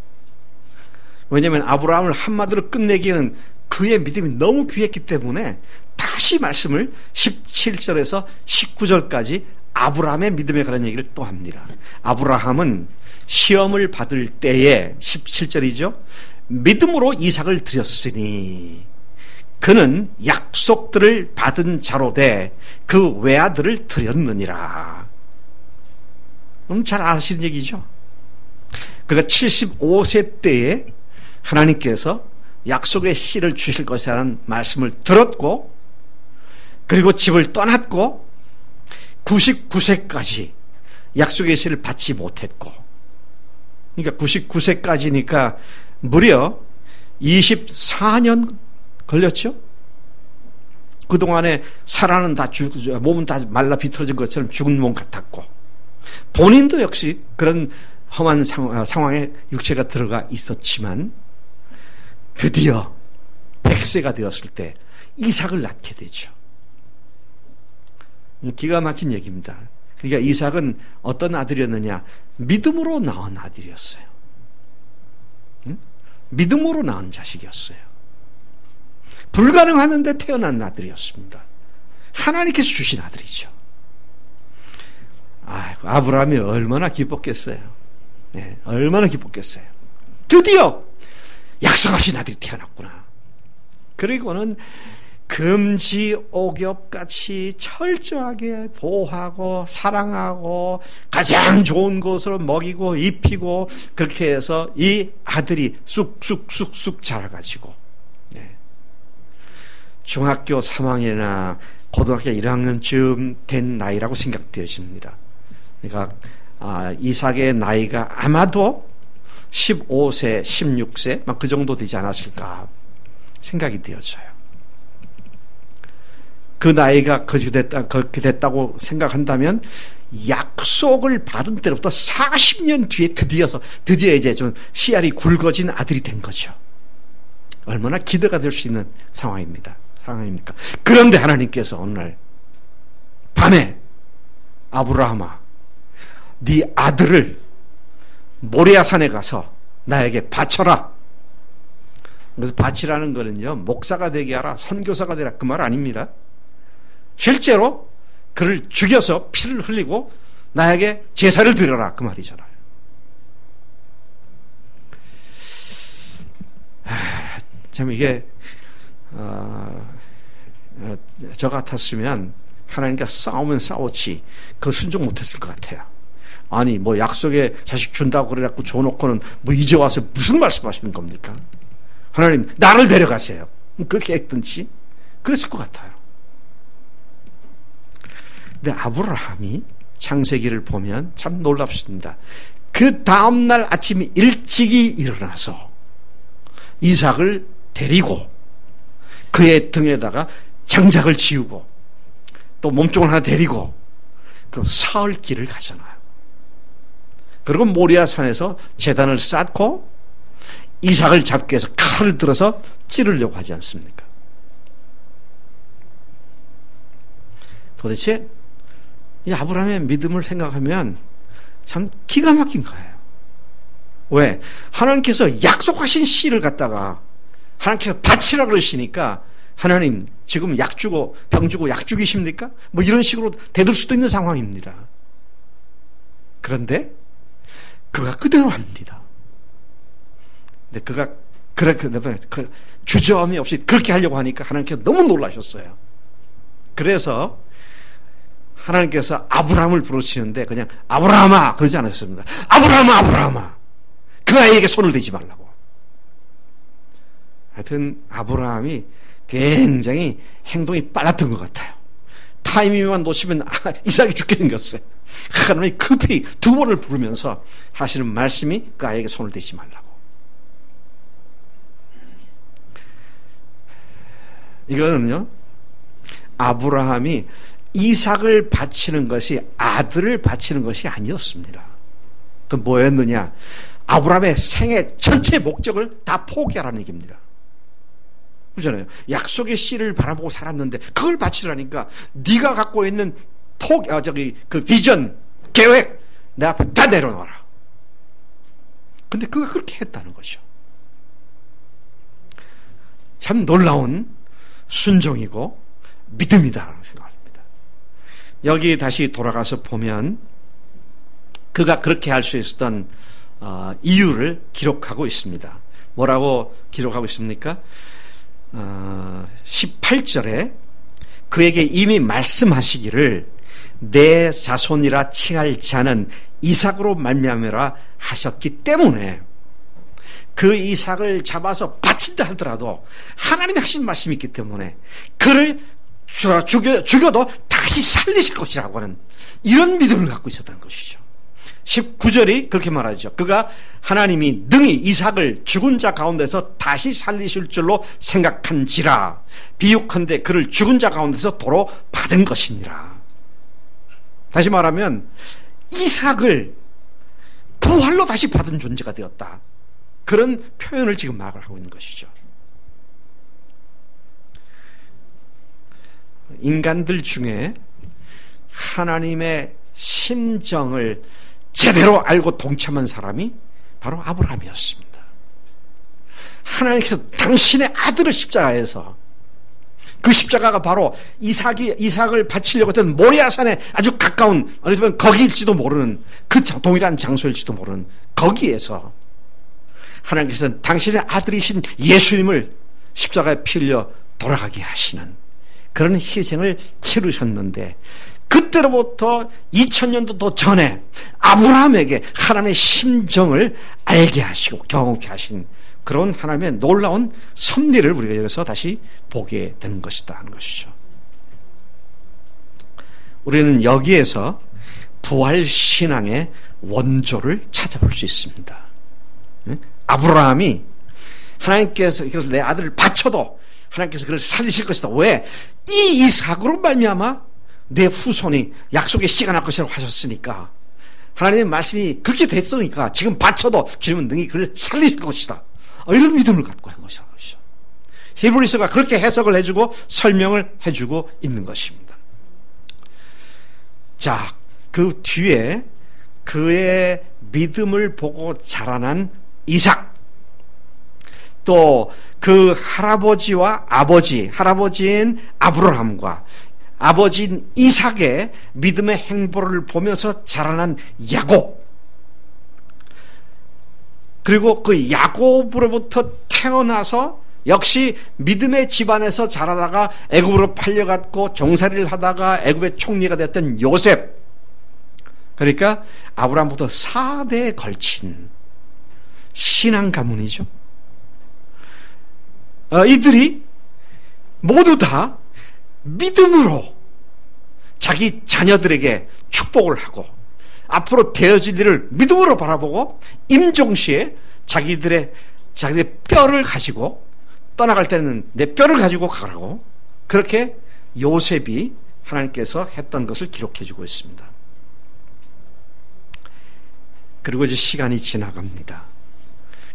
왜냐하면 아브라함을 한마디로 끝내기에는 그의 믿음이 너무 귀했기 때문에 다시 말씀을 17절에서 19절까지 아브라함의 믿음에 관한 얘기를 또 합니다. 아브라함은 시험을 받을 때에 17절이죠. 믿음으로 이삭을 드렸으니 그는 약속들을 받은 자로 돼 그 외아들을 드렸느니라. 잘 아시는 얘기죠. 그가 75세 때에 하나님께서 약속의 씨를 주실 것이라는 말씀을 들었고 그리고 집을 떠났고 99세까지 약속의 씨를 받지 못했고, 그러니까 99세까지니까 무려 24년 걸렸죠. 그동안에 사라는 다 몸은 다 말라 비틀어진 것처럼 죽은 몸 같았고 본인도 역시 그런 험한 상황에 육체가 들어가 있었지만 드디어 100세가 되었을 때 이삭을 낳게 되죠. 기가 막힌 얘기입니다. 그러니까 이삭은 어떤 아들이었느냐? 믿음으로 낳은 아들이었어요. 응? 믿음으로 낳은 자식이었어요. 불가능하는데 태어난 아들이었습니다. 하나님께서 주신 아들이죠. 아브라함이 얼마나 기뻤겠어요. 네, 얼마나 기뻤겠어요. 드디어 약속하신 아들이 태어났구나. 그리고는 금지옥엽같이 철저하게 보호하고 사랑하고 가장 좋은 것으로 먹이고 입히고 그렇게 해서 이 아들이 쑥쑥쑥쑥 자라가지고 중학교 3학년이나 고등학교 1학년쯤 된 나이라고 생각되어집니다. 그러니까 이삭의 나이가 아마도 15세, 16세 막 그 정도 되지 않았을까 생각이 되어져요. 그 나이가 그렇게 됐다고 생각한다면 약속을 받은 때로부터 40년 뒤에 드디어 이제 좀 씨알이 굵어진 아들이 된 거죠. 얼마나 기대가 될 수 있는 상황입니까? 그런데 하나님께서 어느 날 밤에 아브라함아, 네 아들을 모리아산에 가서 나에게 바쳐라. 그래서 바치라는 거는요, 목사가 되게 하라, 선교사가 되라, 그 말 아닙니다. 실제로 그를 죽여서 피를 흘리고 나에게 제사를 드려라, 그 말이잖아요. 참 이게 저 같았으면 하나님과 싸우면 싸웠지 그 순종 못했을 것 같아요. 아니 뭐 약속에 자식 준다고 그래갖고 줘놓고는 뭐 이제 와서 무슨 말씀하시는 겁니까? 하나님 나를 데려가세요. 그렇게 했든지 그랬을 것 같아요. 근데 아브라함이 창세기를 보면 참 놀랍습니다. 그 다음날 아침 일찍이 일어나서 이삭을 데리고 그의 등에다가 장작을 지우고 또 몸종을 하나 데리고 그 사흘 길을 가잖아요. 그리고 모리아산에서 제단을 쌓고 이삭을 잡기 위해서 칼을 들어서 찌르려고 하지 않습니까? 도대체 이 아브라함의 믿음을 생각하면 참 기가 막힌 거예요. 왜? 하나님께서 약속하신 씨를 갖다가 하나님께서 바치라 그러시니까 하나님 지금 약 주고 병 주고 약 죽이십니까? 뭐 이런 식으로 대들 수도 있는 상황입니다. 그런데 그가 그대로 합니다. 근데 그가 그렇게 주저함이 없이 그렇게 하려고 하니까 하나님께서 너무 놀라셨어요. 그래서 하나님께서 아브라함을 부르시는데 그냥 아브라함아 그러지 않았습니다. 아브라함아 아브라함아 그 아이에게 손을 대지 말라고. 하여튼 아브라함이 굉장히 행동이 빨랐던 것 같아요. 타이밍만 놓치면 이삭이 죽게 생겼어요. 하나님이 급히 두 번을 부르면서 하시는 말씀이 그 아이에게 손을 대지 말라고. 이거는요, 아브라함이 이삭을 바치는 것이 아들을 바치는 것이 아니었습니다. 그 뭐였느냐? 아브라함의 생애 전체 목적을 다 포기하라는 얘기입니다. 그렇잖아요. 약속의 씨를 바라보고 살았는데 그걸 바치라니까 네가 갖고 있는 그 비전, 계획 내 앞에 다 내려놓아라. 근데 그가 그렇게 했다는 거죠. 참 놀라운 순종이고 믿음이다라는 생각을 합니다. 여기 다시 돌아가서 보면 그가 그렇게 할 수 있었던 이유를 기록하고 있습니다. 뭐라고 기록하고 있습니까? 18절에 그에게 이미 말씀하시기를 내 자손이라 칭할 자는 이삭으로 말미암으라 하셨기 때문에 그 이삭을 잡아서 바친다 하더라도 하나님이 하신 말씀이 있기 때문에 그를 죽여도 다시 살리실 것이라고 하는 이런 믿음을 갖고 있었다는 것이죠. 19절이 그렇게 말하죠. 그가 하나님이 능히 이삭을 죽은 자 가운데서 다시 살리실 줄로 생각한지라 비유컨대 그를 죽은 자 가운데서 도로 받은 것이니라. 다시 말하면 이삭을 부활로 다시 받은 존재가 되었다. 그런 표현을 지금 말을 하고 있는 것이죠. 인간들 중에 하나님의 심정을 제대로 알고 동참한 사람이 바로 아브라함이었습니다. 하나님께서 당신의 아들을 십자가에서 그 십자가가 바로 이삭을 바치려고 했던 모리아산에 아주 가까운 어디서 거기일지도 모르는 그 동일한 장소일지도 모르는 거기에서 하나님께서는 당신의 아들이신 예수님을 십자가에 피 흘려 돌아가게 하시는 그런 희생을 치르셨는데 그때로부터 2000년도 더 전에 아브라함에게 하나님의 심정을 알게 하시고 경험케 하신 그런 하나님의 놀라운 섭리를 우리가 여기서 다시 보게 되는 것이다 하는 것이죠. 우리는 여기에서 부활신앙의 원조를 찾아볼 수 있습니다. 아브라함이 하나님께서 내 아들을 바쳐도 하나님께서 그를 살리실 것이다. 왜? 이 이삭으로 말미암아 내 후손이 약속의 씨가 날 것이라고 하셨으니까 하나님의 말씀이 그렇게 됐으니까 지금 바쳐도 주님은 능히 그를 살리실 것이다. 이런 믿음을 갖고 있는 것이죠. 히브리서가 그렇게 해석을 해주고 설명을 해주고 있는 것입니다. 자, 그 뒤에 그의 믿음을 보고 자라난 이삭, 또 그 할아버지와 아버지, 할아버지인 아브라함과 아버지인 이삭의 믿음의 행보를 보면서 자라난 야곱, 그리고 그 야곱으로부터 태어나서 역시 믿음의 집안에서 자라다가 애굽으로 팔려갔고 종살이를 하다가 애굽의 총리가 됐던 요셉, 그러니까 아브라함부터 4대에 걸친 신앙 가문이죠. 이들이 모두 다 믿음으로 자기 자녀들에게 축복을 하고 앞으로 되어질 일을 믿음으로 바라보고 임종시에 자기들의 뼈를 가지고 떠나갈 때는 내 뼈를 가지고 가라고 그렇게 요셉이 하나님께서 했던 것을 기록해 주고 있습니다. 그리고 이제 시간이 지나갑니다.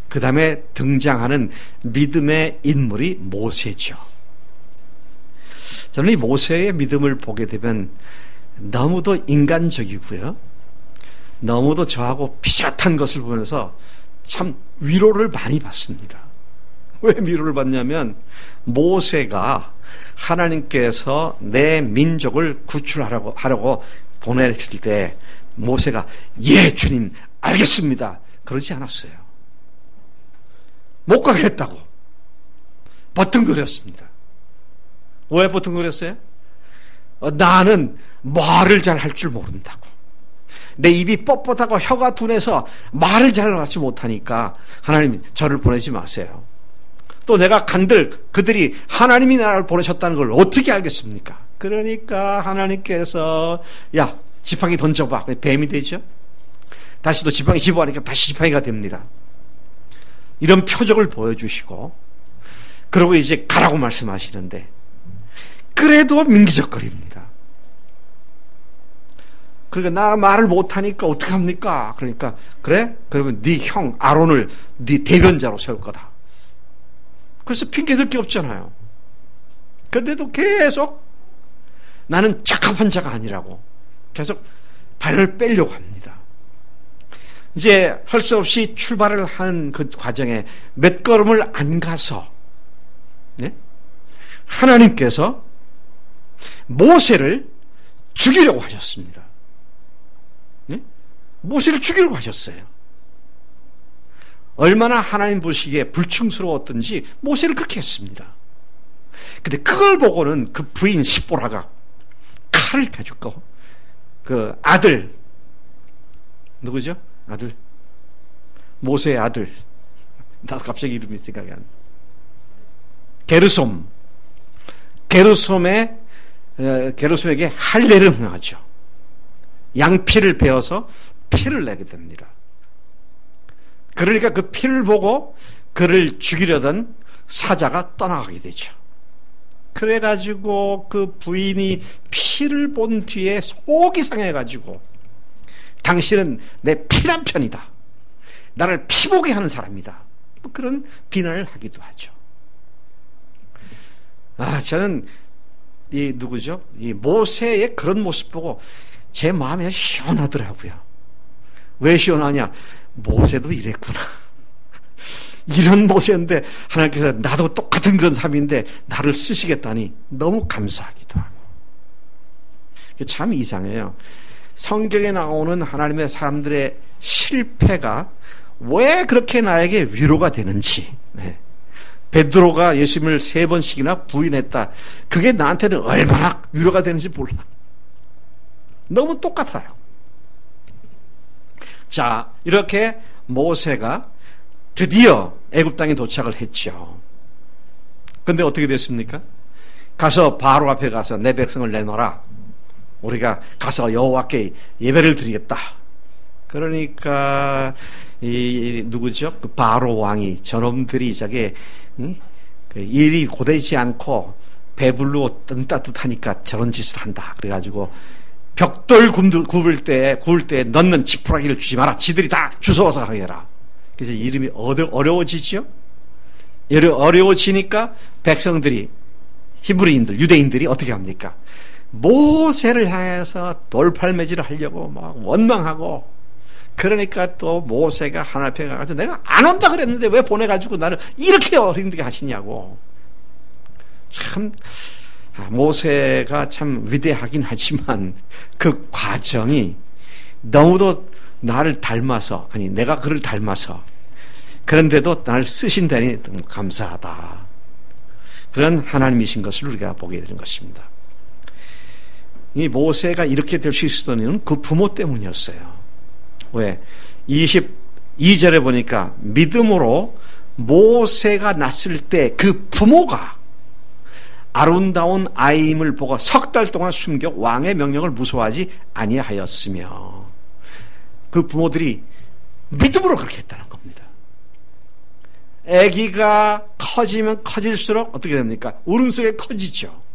그 다음에 등장하는 믿음의 인물이 모세죠. 저는 이 모세의 믿음을 보게 되면 너무도 인간적이고요. 너무도 저하고 비슷한 것을 보면서 참 위로를 많이 받습니다. 왜 위로를 받냐면 모세가 하나님께서 내 민족을 구출하려고 보내실 때 모세가 예 주님 알겠습니다 그러지 않았어요. 못 가겠다고 버튼거렸습니다. 왜 버튼거렸어요? 나는 말을 잘 할 줄 모른다고. 내 입이 뻣뻣하고 혀가 둔해서 말을 잘 하지 못하니까 하나님 저를 보내지 마세요. 또 내가 간들 그들이 하나님이 나를 보내셨다는 걸 어떻게 알겠습니까? 그러니까 하나님께서 야 지팡이 던져봐. 뱀이 되죠. 다시 또 지팡이 집어하니까 다시 지팡이가 됩니다. 이런 표적을 보여주시고 그러고 이제 가라고 말씀하시는데 그래도 민기적거립니다. 그러니까 나 말을 못하니까 어떡합니까? 그러니까 그래? 그러면 네 형 아론을 네 대변자로 세울 거다. 그래서 핑계댈 게 없잖아요. 그런데도 계속 나는 적합한 자가 아니라고 계속 발을 빼려고 합니다. 이제 할 수 없이 출발을 하는 그 과정에 몇 걸음을 안 가서 네? 하나님께서 모세를 죽이려고 하셨습니다. 네? 모세를 죽이려고 하셨어요. 얼마나 하나님 보시기에 불충스러웠던지 모세를 그렇게 했습니다. 근데 그걸 보고는 그 부인 십보라가 칼을 가지고 그 아들 누구죠? 아들 모세의 아들 나도 갑자기 이름이 생각이 안 나. 게르솜에게 할례를 행하죠. 양피를 베어서 피를 내게 됩니다. 그러니까 그 피를 보고 그를 죽이려던 사자가 떠나가게 되죠. 그래가지고 그 부인이 피를 본 뒤에 속이 상해가지고 당신은 내 피난 편이다. 나를 피보게 하는 사람이다. 뭐 그런 비난을 하기도 하죠. 저는 이 누구죠? 이 모세의 그런 모습 보고 제 마음이 시원하더라고요. 왜 시원하냐? 모세도 이랬구나. 이런 모세인데 하나님께서 나도 똑같은 그런 삶인데 나를 쓰시겠다니 너무 감사하기도 하고. 참 이상해요. 성경에 나오는 하나님의 사람들의 실패가 왜 그렇게 나에게 위로가 되는지. 네. 베드로가 예수님을 3번씩이나 부인했다. 그게 나한테는 얼마나 위로가 되는지 몰라. 너무 똑같아요. 자, 이렇게 모세가 드디어 애굽 땅에 도착을 했죠. 그런데 어떻게 됐습니까? 가서 바로 앞에 가서 내 백성을 내놓아라. 우리가 가서 여호와께 예배를 드리겠다. 그러니까 이 누구죠? 그 바로 왕이 저놈들이 저게 일이 고되지 않고 배불러 등 따뜻하니까 저런 짓을 한다. 그래가지고 벽돌 구울 때 넣는 지푸라기를 주지 마라. 지들이 다 주워서 하게 해라. 그래서 이름이 어려워지죠. 어려워지니까 백성들이 히브리인들 유대인들이 어떻게 합니까? 모세를 향해서 돌팔매질을 하려고 막 원망하고 그러니까 또 모세가 하나님 앞에 가서 내가 안 온다 그랬는데 왜 보내가지고 나를 이렇게 힘들게 하시냐고. 참 모세가 참 위대하긴 하지만 그 과정이 너무도 나를 닮아서 아니 내가 그를 닮아서 그런데도 나를 쓰신다니 너무 감사하다. 그런 하나님이신 것을 우리가 보게 되는 것입니다. 이 모세가 이렇게 될 수 있었던 이유는 그 부모 때문이었어요. 왜? 22절에 보니까 믿음으로 모세가 낳았을 때 그 부모가 아름다운 아이임을 보고 석 달 동안 숨겨 왕의 명령을 무서워하지 아니하였으며 그 부모들이 믿음으로 그렇게 했다는 겁니다. 아기가 커지면 커질수록 어떻게 됩니까? 울음소리가 커지죠.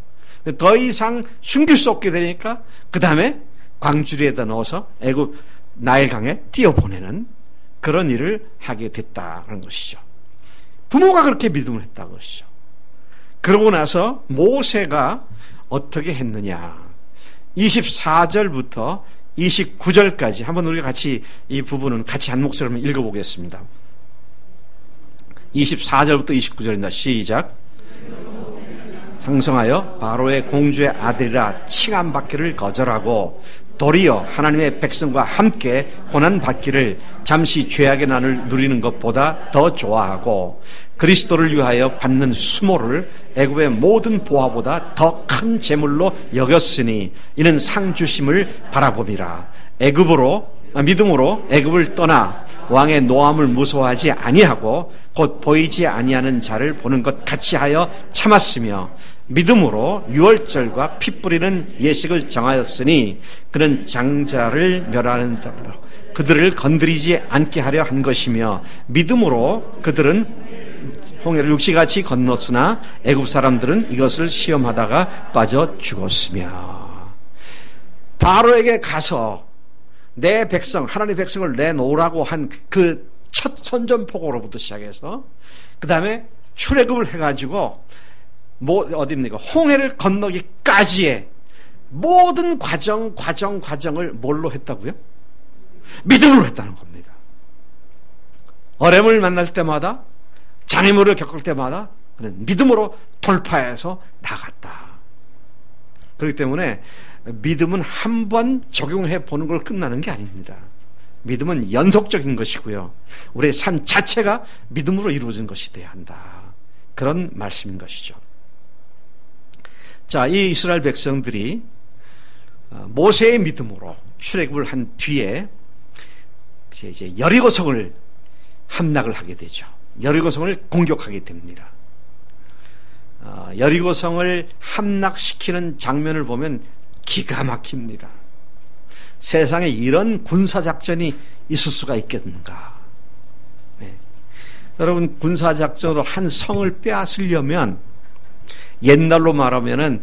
더 이상 숨길 수 없게 되니까 그 다음에 광주리에다 넣어서 애굽 나일강에 띄어보내는 그런 일을 하게 됐다는 것이죠. 부모가 그렇게 믿음을 했다는 것이죠. 그러고 나서 모세가 어떻게 했느냐. 24절부터 29절까지 한번 우리가 같이 이 부분은 같이 한 목소리로 읽어보겠습니다. 24절부터 29절입니다. 시작. 상성하여 바로의 공주의 아들이라 칭함받기를 거절하고 도리어 하나님의 백성과 함께 고난받기를 잠시 죄악의 난을 누리는 것보다 더 좋아하고 그리스도를 위하여 받는 수모를 애굽의 모든 보화보다 더 큰 재물로 여겼으니 이는 상 주심을 바라봄이라. 믿음으로 애굽을 떠나 왕의 노함을 무서워하지 아니하고 곧 보이지 아니하는 자를 보는 것 같이 하여 참았으며 믿음으로 유월절과 피 뿌리는 예식을 정하였으니 그는 장자를 멸하는 자로 그들을 건드리지 않게 하려 한 것이며 믿음으로 그들은 홍해를 육지같이 건넜으나 애굽 사람들은 이것을 시험하다가 빠져 죽었으며. 바로에게 가서 내 백성, 하나님의 백성을 내놓으라고 한 그 첫 선전포고로부터 시작해서 그 다음에 출애굽을 해가지고 어디입니까? 홍해를 건너기까지의 모든 과정을 뭘로 했다고요? 믿음으로 했다는 겁니다. 어려움을 만날 때마다, 장애물을 겪을 때마다 그는 믿음으로 돌파해서 나갔다. 그렇기 때문에 믿음은 한 번 적용해 보는 걸 끝나는 게 아닙니다. 믿음은 연속적인 것이고요. 우리의 삶 자체가 믿음으로 이루어진 것이 돼야 한다. 그런 말씀인 것이죠. 자, 이 이스라엘 백성들이 모세의 믿음으로 출애굽을 한 뒤에 이제 여리고성을 함락을 하게 되죠. 여리고성을 공격하게 됩니다. 여리고성을 함락시키는 장면을 보면 기가 막힙니다. 세상에 이런 군사작전이 있을 수가 있겠는가. 네. 여러분, 군사작전으로 한 성을 빼앗으려면 옛날로 말하면은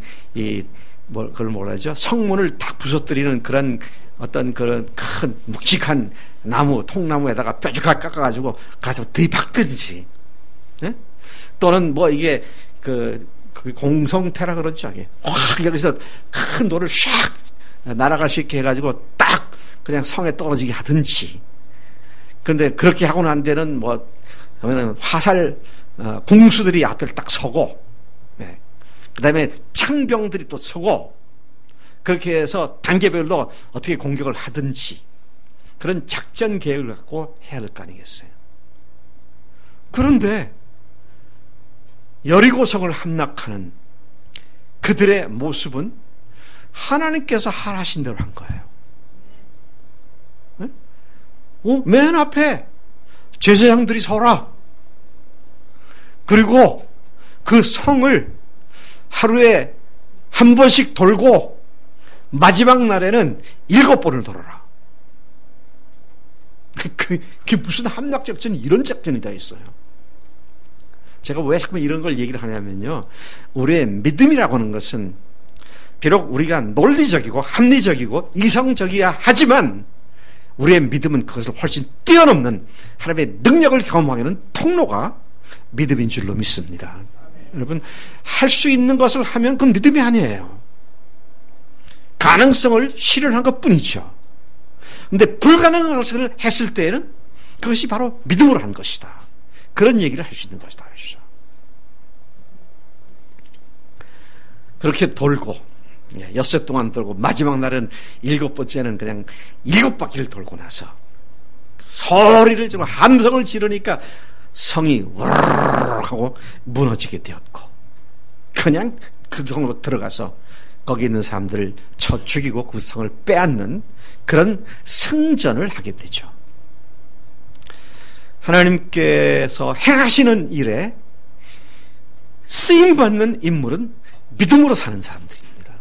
그걸 뭐라 하죠? 성문을 딱 부서뜨리는 그런 어떤 그런 큰 묵직한 나무, 통나무에다가 뾰족하게 깎아가지고 가서 들이박든지, 네? 또는 이게 그 공성태라 그러죠. 확 여기서 큰 돌을 샥 날아갈 수 있게 해가지고 딱 그냥 성에 떨어지게 하든지. 그런데 그렇게 하고 난 데는 그러면은 화살 궁수들이 앞에 딱 서고, 네. 그 다음에 창병들이 또 서고, 그렇게 해서 단계별로 어떻게 공격을 하든지 그런 작전 계획을 갖고 해야 될 거 아니겠어요. 그런데 여리고성을 함락하는 그들의 모습은 하나님께서 하라신 대로 한 거예요. 네? 맨 앞에 제사장들이 서라. 그리고 그 성을 하루에 한 번씩 돌고 마지막 날에는 7번을 돌아라. 그게 무슨 함락작전이 이런 작전이 다 있어요. 제가 왜 자꾸 이런 걸 얘기를 하냐면요, 우리의 믿음이라고 하는 것은 비록 우리가 논리적이고 합리적이고 이성적이야 하지만 우리의 믿음은 그것을 훨씬 뛰어넘는 하나님의 능력을 경험하게 하는 통로가 믿음인 줄로 믿습니다. 여러분, 할 수 있는 것을 하면 그건 믿음이 아니에요. 가능성을 실현한 것뿐이죠. 그런데 불가능한 것을 했을 때에는 그것이 바로 믿음으로 한 것이다. 그런 얘기를 할 수 있는 것이다. 그렇게 돌고 엿새 동안 돌고 마지막 날은 7번째는 그냥 7바퀴를 돌고 나서 소리를 지르고 함성을 지르니까 성이 와르르 하고 무너지게 되었고, 그냥 그 성으로 들어가서 거기 있는 사람들을 쳐 죽이고 그 성을 빼앗는 그런 승전을 하게 되죠. 하나님께서 행하시는 일에 쓰임받는 인물은 믿음으로 사는 사람들입니다.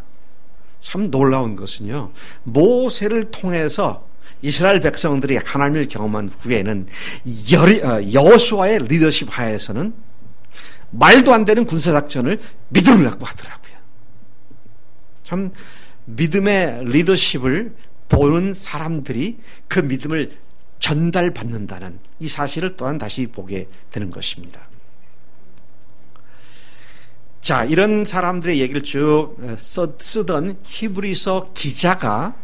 참 놀라운 것은요, 모세를 통해서 이스라엘 백성들이 하나님을 경험한 후에는 여호수아의 리더십 하에서는 말도 안 되는 군사작전을 믿음을 갖고 하더라고요. 참 믿음의 리더십을 보는 사람들이 그 믿음을 전달받는다는 이 사실을 또한 다시 보게 되는 것입니다. 자, 이런 사람들의 얘기를 쭉 쓰던 히브리서 기자가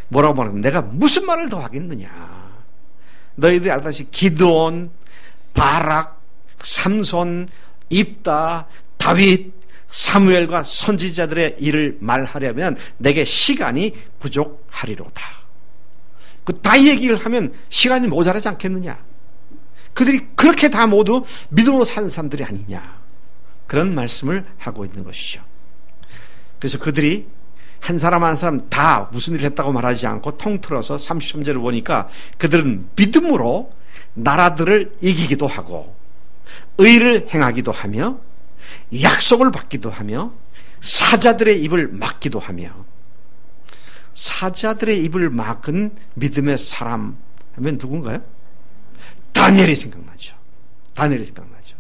뭐라고 말하면 내가 무슨 말을 더 하겠느냐. 너희들이 알다시피 기드온, 바락, 삼손, 입다, 다윗, 사무엘과 선지자들의 일을 말하려면 내게 시간이 부족하리로다. 그 다 얘기를 하면 시간이 모자라지 않겠느냐. 그들이 그렇게 다 모두 믿음으로 사는 사람들이 아니냐. 그런 말씀을 하고 있는 것이죠. 그래서 그들이 한 사람 한 사람 다 무슨 일을 했다고 말하지 않고 통틀어서 33절을 보니까 그들은 믿음으로 나라들을 이기기도 하고 의를 행하기도 하며 약속을 받기도 하며 사자들의 입을 막기도 하며. 사자들의 입을 막은 믿음의 사람 하면 누군가요? 다니엘이 생각나죠. 다니엘이 생각나죠.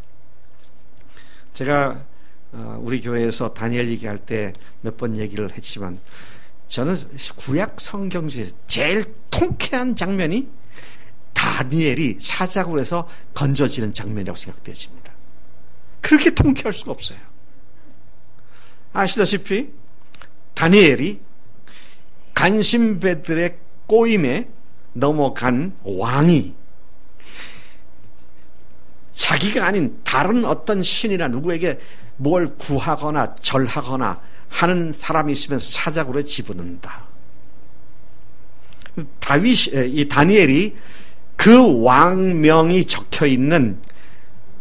제가 우리 교회에서 다니엘 얘기할 때 몇 번 얘기를 했지만 저는 구약 성경 중에서 제일 통쾌한 장면이 다니엘이 사자굴에서 건져지는 장면이라고 생각되어집니다. 그렇게 통쾌할 수가 없어요. 아시다시피 다니엘이 간신배들의 꼬임에 넘어간 왕이 자기가 아닌 다른 어떤 신이나 누구에게 뭘 구하거나 절하거나 하는 사람이 있으면 사자굴에 집어넣는다. 이 다니엘이 그 왕명이 적혀 있는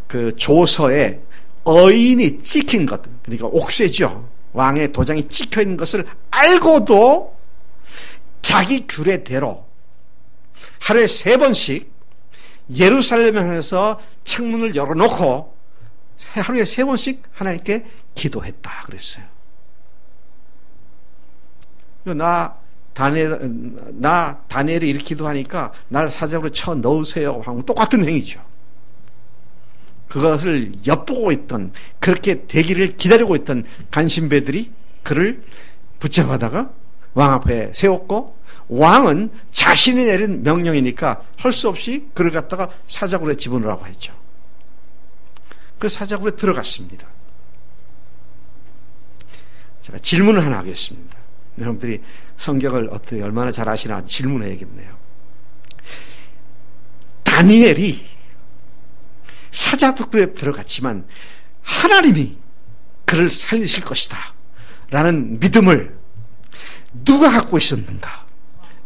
그 조서에 어인이 찍힌 것, 그러니까 옥쇄죠. 왕의 도장이 찍혀 있는 것을 알고도 자기 규례대로 하루에 3번씩 예루살렘에 향해서 창문을 열어놓고 하루에 3번씩 하나님께 기도했다 그랬어요. 나 다니엘이 이렇게 기도하니까 날 사자굴에 쳐 넣으세요 하고 똑같은 행위죠. 그것을 엿보고 있던, 그렇게 되기를 기다리고 있던 간신배들이 그를 붙잡아다가 왕 앞에 세웠고, 왕은 자신이 내린 명령이니까 할 수 없이 그를 갖다가 사자굴에 집어넣으라고 했죠. 그래서 사자굴에 들어갔습니다. 제가 질문을 하나 하겠습니다. 여러분들이 성경을 어떻게 얼마나 잘 아시나 질문해야겠네요. 다니엘이 사자굴에 들어갔지만 하나님이 그를 살리실 것이다 라는 믿음을 누가 갖고 있었는가?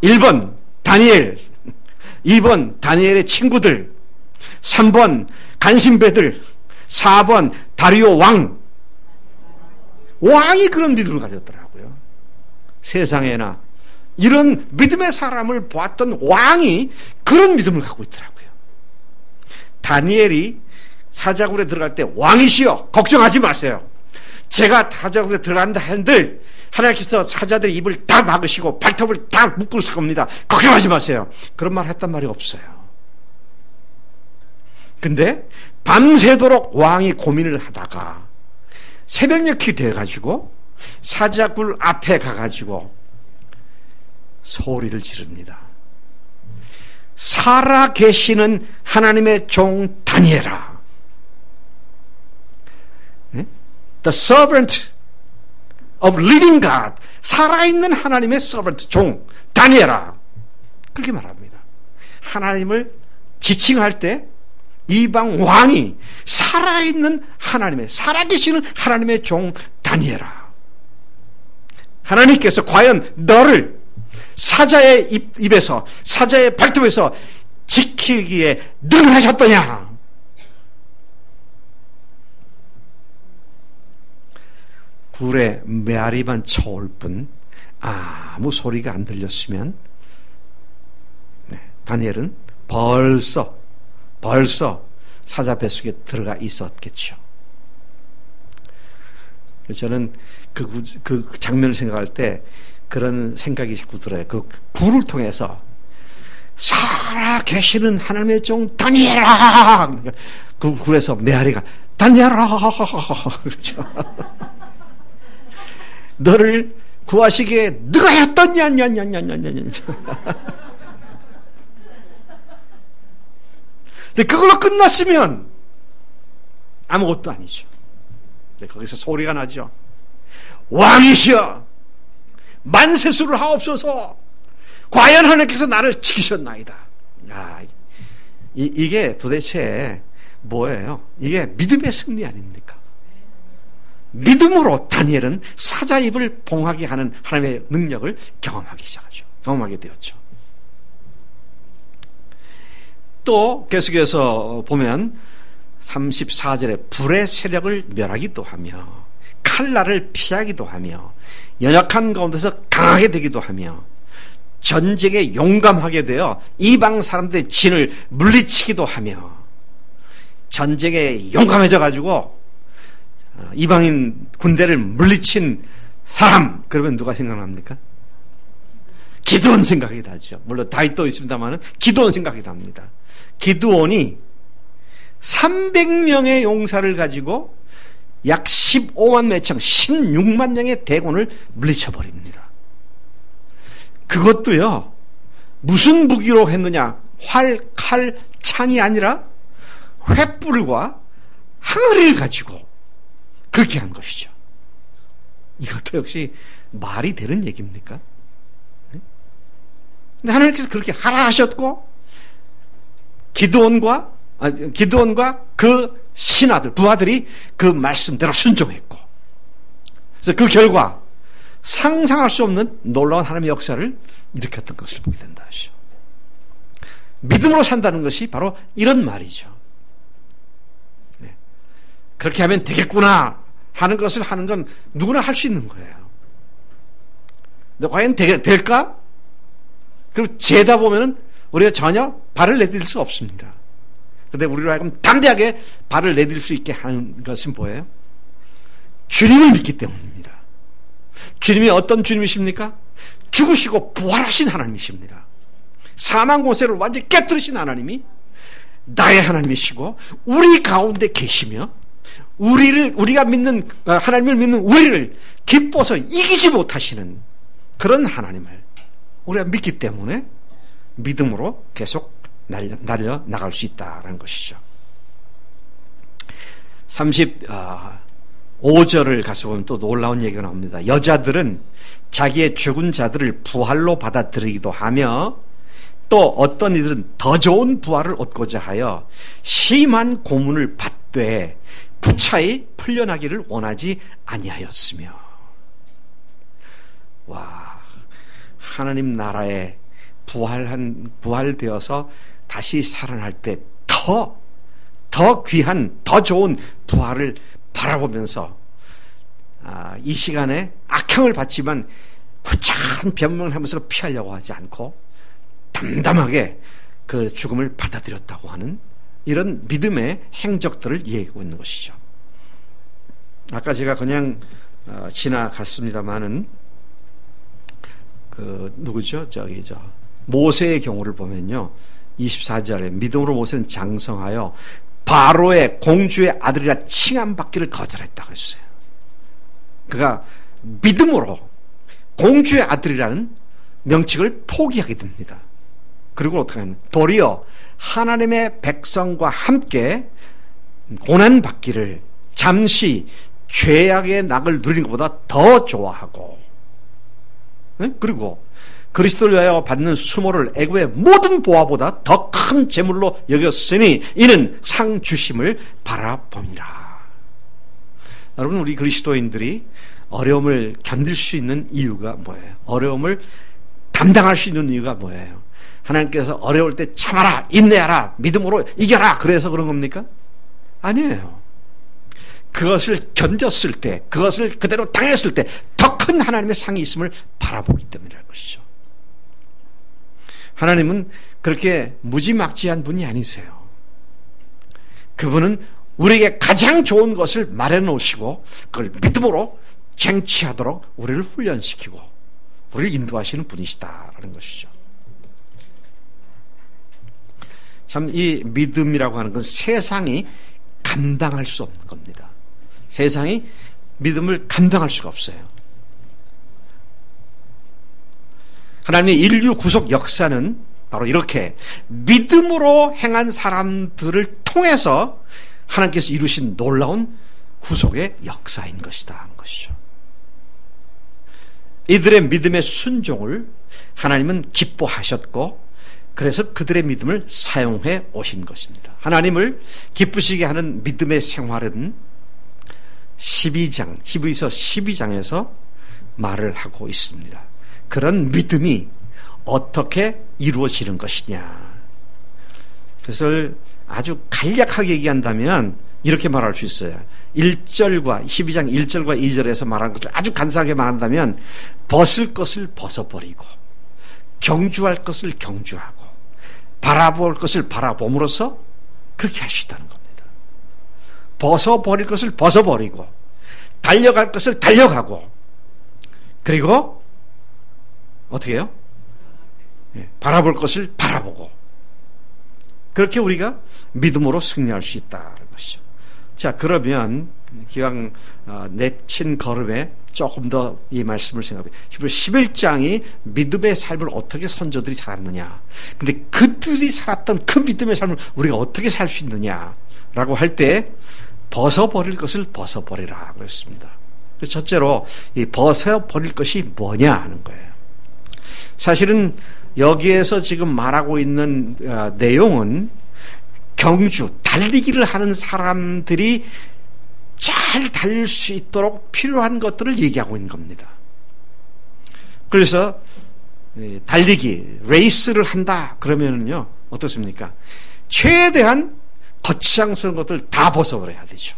1번 다니엘, 2번 다니엘의 친구들, 3번 간신배들, 4번 다리오 왕이 그런 믿음을 가졌더라고요. 세상에나 이런 믿음의 사람을 보았던 왕이 그런 믿음을 갖고 있더라고요. 다니엘이 사자굴에 들어갈 때 왕이시여 걱정하지 마세요. 제가 사자굴에 들어간다 한들 하나님께서 사자들의 입을 다 막으시고 발톱을 다 묶으실 겁니다. 걱정하지 마세요. 그런 말 했단 말이 없어요. 근데 밤새도록 왕이 고민을 하다가 새벽녘이 돼가지고 사자굴 앞에 가가지고 소리를 지릅니다. 살아 계시는 하나님의 종 다니엘아. The servant of living God. 살아있는 하나님의 servant, 종 다니엘아. 그렇게 말합니다. 하나님을 지칭할 때 이방 왕이 살아있는 하나님의, 살아계시는 하나님의 종 다니엘아. 하나님께서 과연 너를 사자의 입에서, 사자의 발톱에서 지키기에 능하셨더냐? 굴에 메아리만 쳐올 뿐 아무 소리가 안 들렸으면 다니엘은 벌써 사자 뱃속에 들어가 있었겠죠. 저는 그 장면을 생각할 때 그런 생각이 자꾸 들어요. 그 불을 통해서 살아 계시는 하나님의 종 다니엘아. 그 굴에서 메아리가 다니엘아. 그렇죠. 너를 구하시기에 누가 했더냐. 근데 그걸로 끝났으면 아무것도 아니죠. 근데 거기서 소리가 나죠. 왕이시여, 만세수를 하옵소서. 과연 하나님께서 나를 지키셨나이다. 이게 도대체 뭐예요? 이게 믿음의 승리 아닙니까? 믿음으로 다니엘은 사자 입을 봉하게 하는 하나님의 능력을 경험하기 시작하죠. 경험하게 되었죠. 또 계속해서 보면 34절에 불의 세력을 멸하기도 하며 칼날을 피하기도 하며 연약한 가운데서 강하게 되기도 하며 전쟁에 용감하게 되어 이방 사람들의 진을 물리치기도 하며 전쟁에 용감해져 가지고 이방인 군대를 물리친 사람, 그러면 누가 생각납니까? 기드온 생각이 나죠. 물론 다윗도 있습니다만 기드온 생각이 납니다. 기드온이 300명의 용사를 가지고 약 15만 매청 16만 명의 대군을 물리쳐버립니다. 그것도요, 무슨 무기로 했느냐? 활, 칼, 창이 아니라 횃불과 항아리를 가지고 그렇게 한 것이죠. 이것도 역시 말이 되는 얘기입니까? 근데 하나님께서 그렇게 하라 하셨고, 기드온과 그 신하들, 부하들이 그 말씀대로 순종했고, 그래서 그 결과 상상할 수 없는 놀라운 하나님의 역사를 일으켰던 것을 보게 된다 하시죠. 믿음으로 산다는 것이 바로 이런 말이죠. 네. 그렇게 하면 되겠구나 하는 것을 하는 건 누구나 할 수 있는 거예요. 근데 과연 될까? 그럼 재다 보면은 우리가 전혀 발을 내딜 수 없습니다. 그런데 우리로 하여금 담대하게 발을 내딜 수 있게 하는 것은 뭐예요? 주님을 믿기 때문입니다. 주님이 어떤 주님이십니까? 죽으시고 부활하신 하나님이십니다. 사망 권세를 완전히 깨뜨리신 하나님이 나의 하나님이시고 우리 가운데 계시며 우리가 믿는 하나님을 믿는 우리를 기뻐서 이기지 못하시는 그런 하나님을 우리가 믿기 때문에 믿음으로 계속 날려 나갈 수 있다는 것이죠. 35절을 가서 보면 또 놀라운 얘기가 나옵니다. 여자들은 자기의 죽은 자들을 부활로 받아들이기도 하며 또 어떤 이들은 더 좋은 부활을 얻고자 하여 심한 고문을 받되 부차히 풀려나기를 원하지 아니하였으며. 와, 하나님 나라에 부활되어서 다시 살아날 때 더 귀한, 더 좋은 부활을 바라보면서 이 시간에 악행을 받지만 구차한 변명을 하면서 피하려고 하지 않고 담담하게 그 죽음을 받아들였다고 하는 이런 믿음의 행적들을 이해하고 있는 것이죠. 아까 제가 그냥 지나갔습니다만은 누구죠? 모세의 경우를 보면요, 24절에 믿음으로 모세는 장성하여 바로의 공주의 아들이라 칭함받기를 거절했다고 했어요. 그가 믿음으로 공주의 아들이라는 명칭을 포기하게 됩니다. 그리고 어떻게 하면 도리어 하나님의 백성과 함께 고난받기를 잠시 죄악의 낙을 누리는 것보다 더 좋아하고, 그리고 그리스도를 위하여 받는 수모를 애굽의 모든 보화보다 더 큰 재물로 여겼으니 이는 상 주심을 바라봅니다. 여러분, 우리 그리스도인들이 어려움을 견딜 수 있는 이유가 뭐예요? 어려움을 감당할 수 있는 이유가 뭐예요? 하나님께서 어려울 때 참아라, 인내하라, 믿음으로 이겨라 그래서 그런 겁니까? 아니에요. 그것을 견뎠을 때, 그것을 그대로 당했을 때 더 큰 하나님의 상이 있음을 바라보기 때문이라는 것이죠. 하나님은 그렇게 무지막지한 분이 아니세요. 그분은 우리에게 가장 좋은 것을 마련해 놓으시고 그걸 믿음으로 쟁취하도록 우리를 훈련시키고 우리를 인도하시는 분이시다라는 것이죠. 참 이 믿음이라고 하는 건 세상이 감당할 수 없는 겁니다. 세상이 믿음을 감당할 수가 없어요. 하나님의 인류 구속 역사는 바로 이렇게 믿음으로 행한 사람들을 통해서 하나님께서 이루신 놀라운 구속의 역사인 것이다 하는 것이죠. 이들의 믿음의 순종을 하나님은 기뻐하셨고 그래서 그들의 믿음을 사용해 오신 것입니다. 하나님을 기쁘시게 하는 믿음의 생활은 12장, 히브리서 12장에서 말을 하고 있습니다. 그런 믿음이 어떻게 이루어지는 것이냐. 그것을 아주 간략하게 얘기한다면 이렇게 말할 수 있어요. 1절과 12장 1절과 2절에서 말하는 것을 아주 간단하게 말한다면 벗을 것을 벗어버리고 경주할 것을 경주하고 바라볼 것을 바라봄으로써 그렇게 하시다는 겁니다. 벗어버릴 것을 벗어버리고 달려갈 것을 달려가고 그리고 어떻게 해요? 바라볼 것을 바라보고 그렇게 우리가 믿음으로 승리할 수 있다는 것이죠. 자, 그러면 기왕 내친 걸음에 조금 더 이 말씀을 생각해. 히브리 11장이 믿음의 삶을 어떻게 선조들이 살았느냐. 근데 그들이 살았던 그 믿음의 삶을 우리가 어떻게 살 수 있느냐라고 할 때 벗어버릴 것을 벗어버리라 그랬습니다. 첫째로 이 벗어버릴 것이 뭐냐 하는 거예요. 사실은 여기에서 지금 말하고 있는 내용은 경주, 달리기를 하는 사람들이 잘 달릴 수 있도록 필요한 것들을 얘기하고 있는 겁니다. 그래서 달리기, 레이스를 한다 그러면은요 어떻습니까? 최대한 거창스러운 것들 다 벗어버려야 되죠.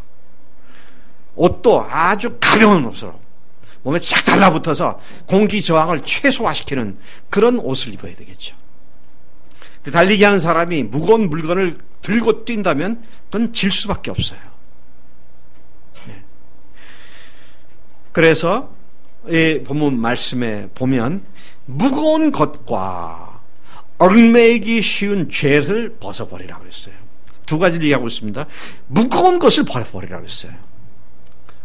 옷도 아주 가벼운 옷으로 몸에 싹 달라붙어서 공기 저항을 최소화시키는 그런 옷을 입어야 되겠죠. 달리기 하는 사람이 무거운 물건을 들고 뛴다면 그건 질 수밖에 없어요. 그래서 이 본문 말씀에 보면 무거운 것과 얽매이기 쉬운 죄를 벗어버리라고 그랬어요. 두 가지를 얘기하고 있습니다. 무거운 것을 벗어버리라고 그랬어요.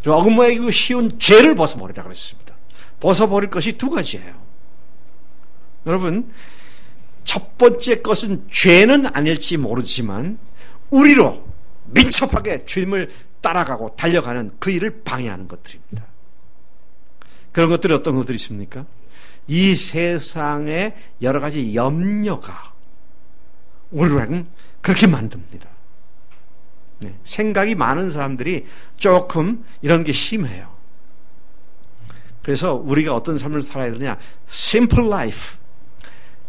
그리고 얽매이기 쉬운 죄를 벗어버리라고 그랬습니다. 벗어버릴 것이 두 가지예요. 여러분, 첫 번째 것은 죄는 아닐지 모르지만 우리로 민첩하게 주님을 따라가고 달려가는 그 일을 방해하는 것들입니다. 그런 것들이 어떤 것들이 있습니까? 이 세상의 여러 가지 염려가 우리로 하여금 그렇게 만듭니다. 생각이 많은 사람들이 조금 이런 게 심해요. 그래서 우리가 어떤 삶을 살아야 되느냐? simple life,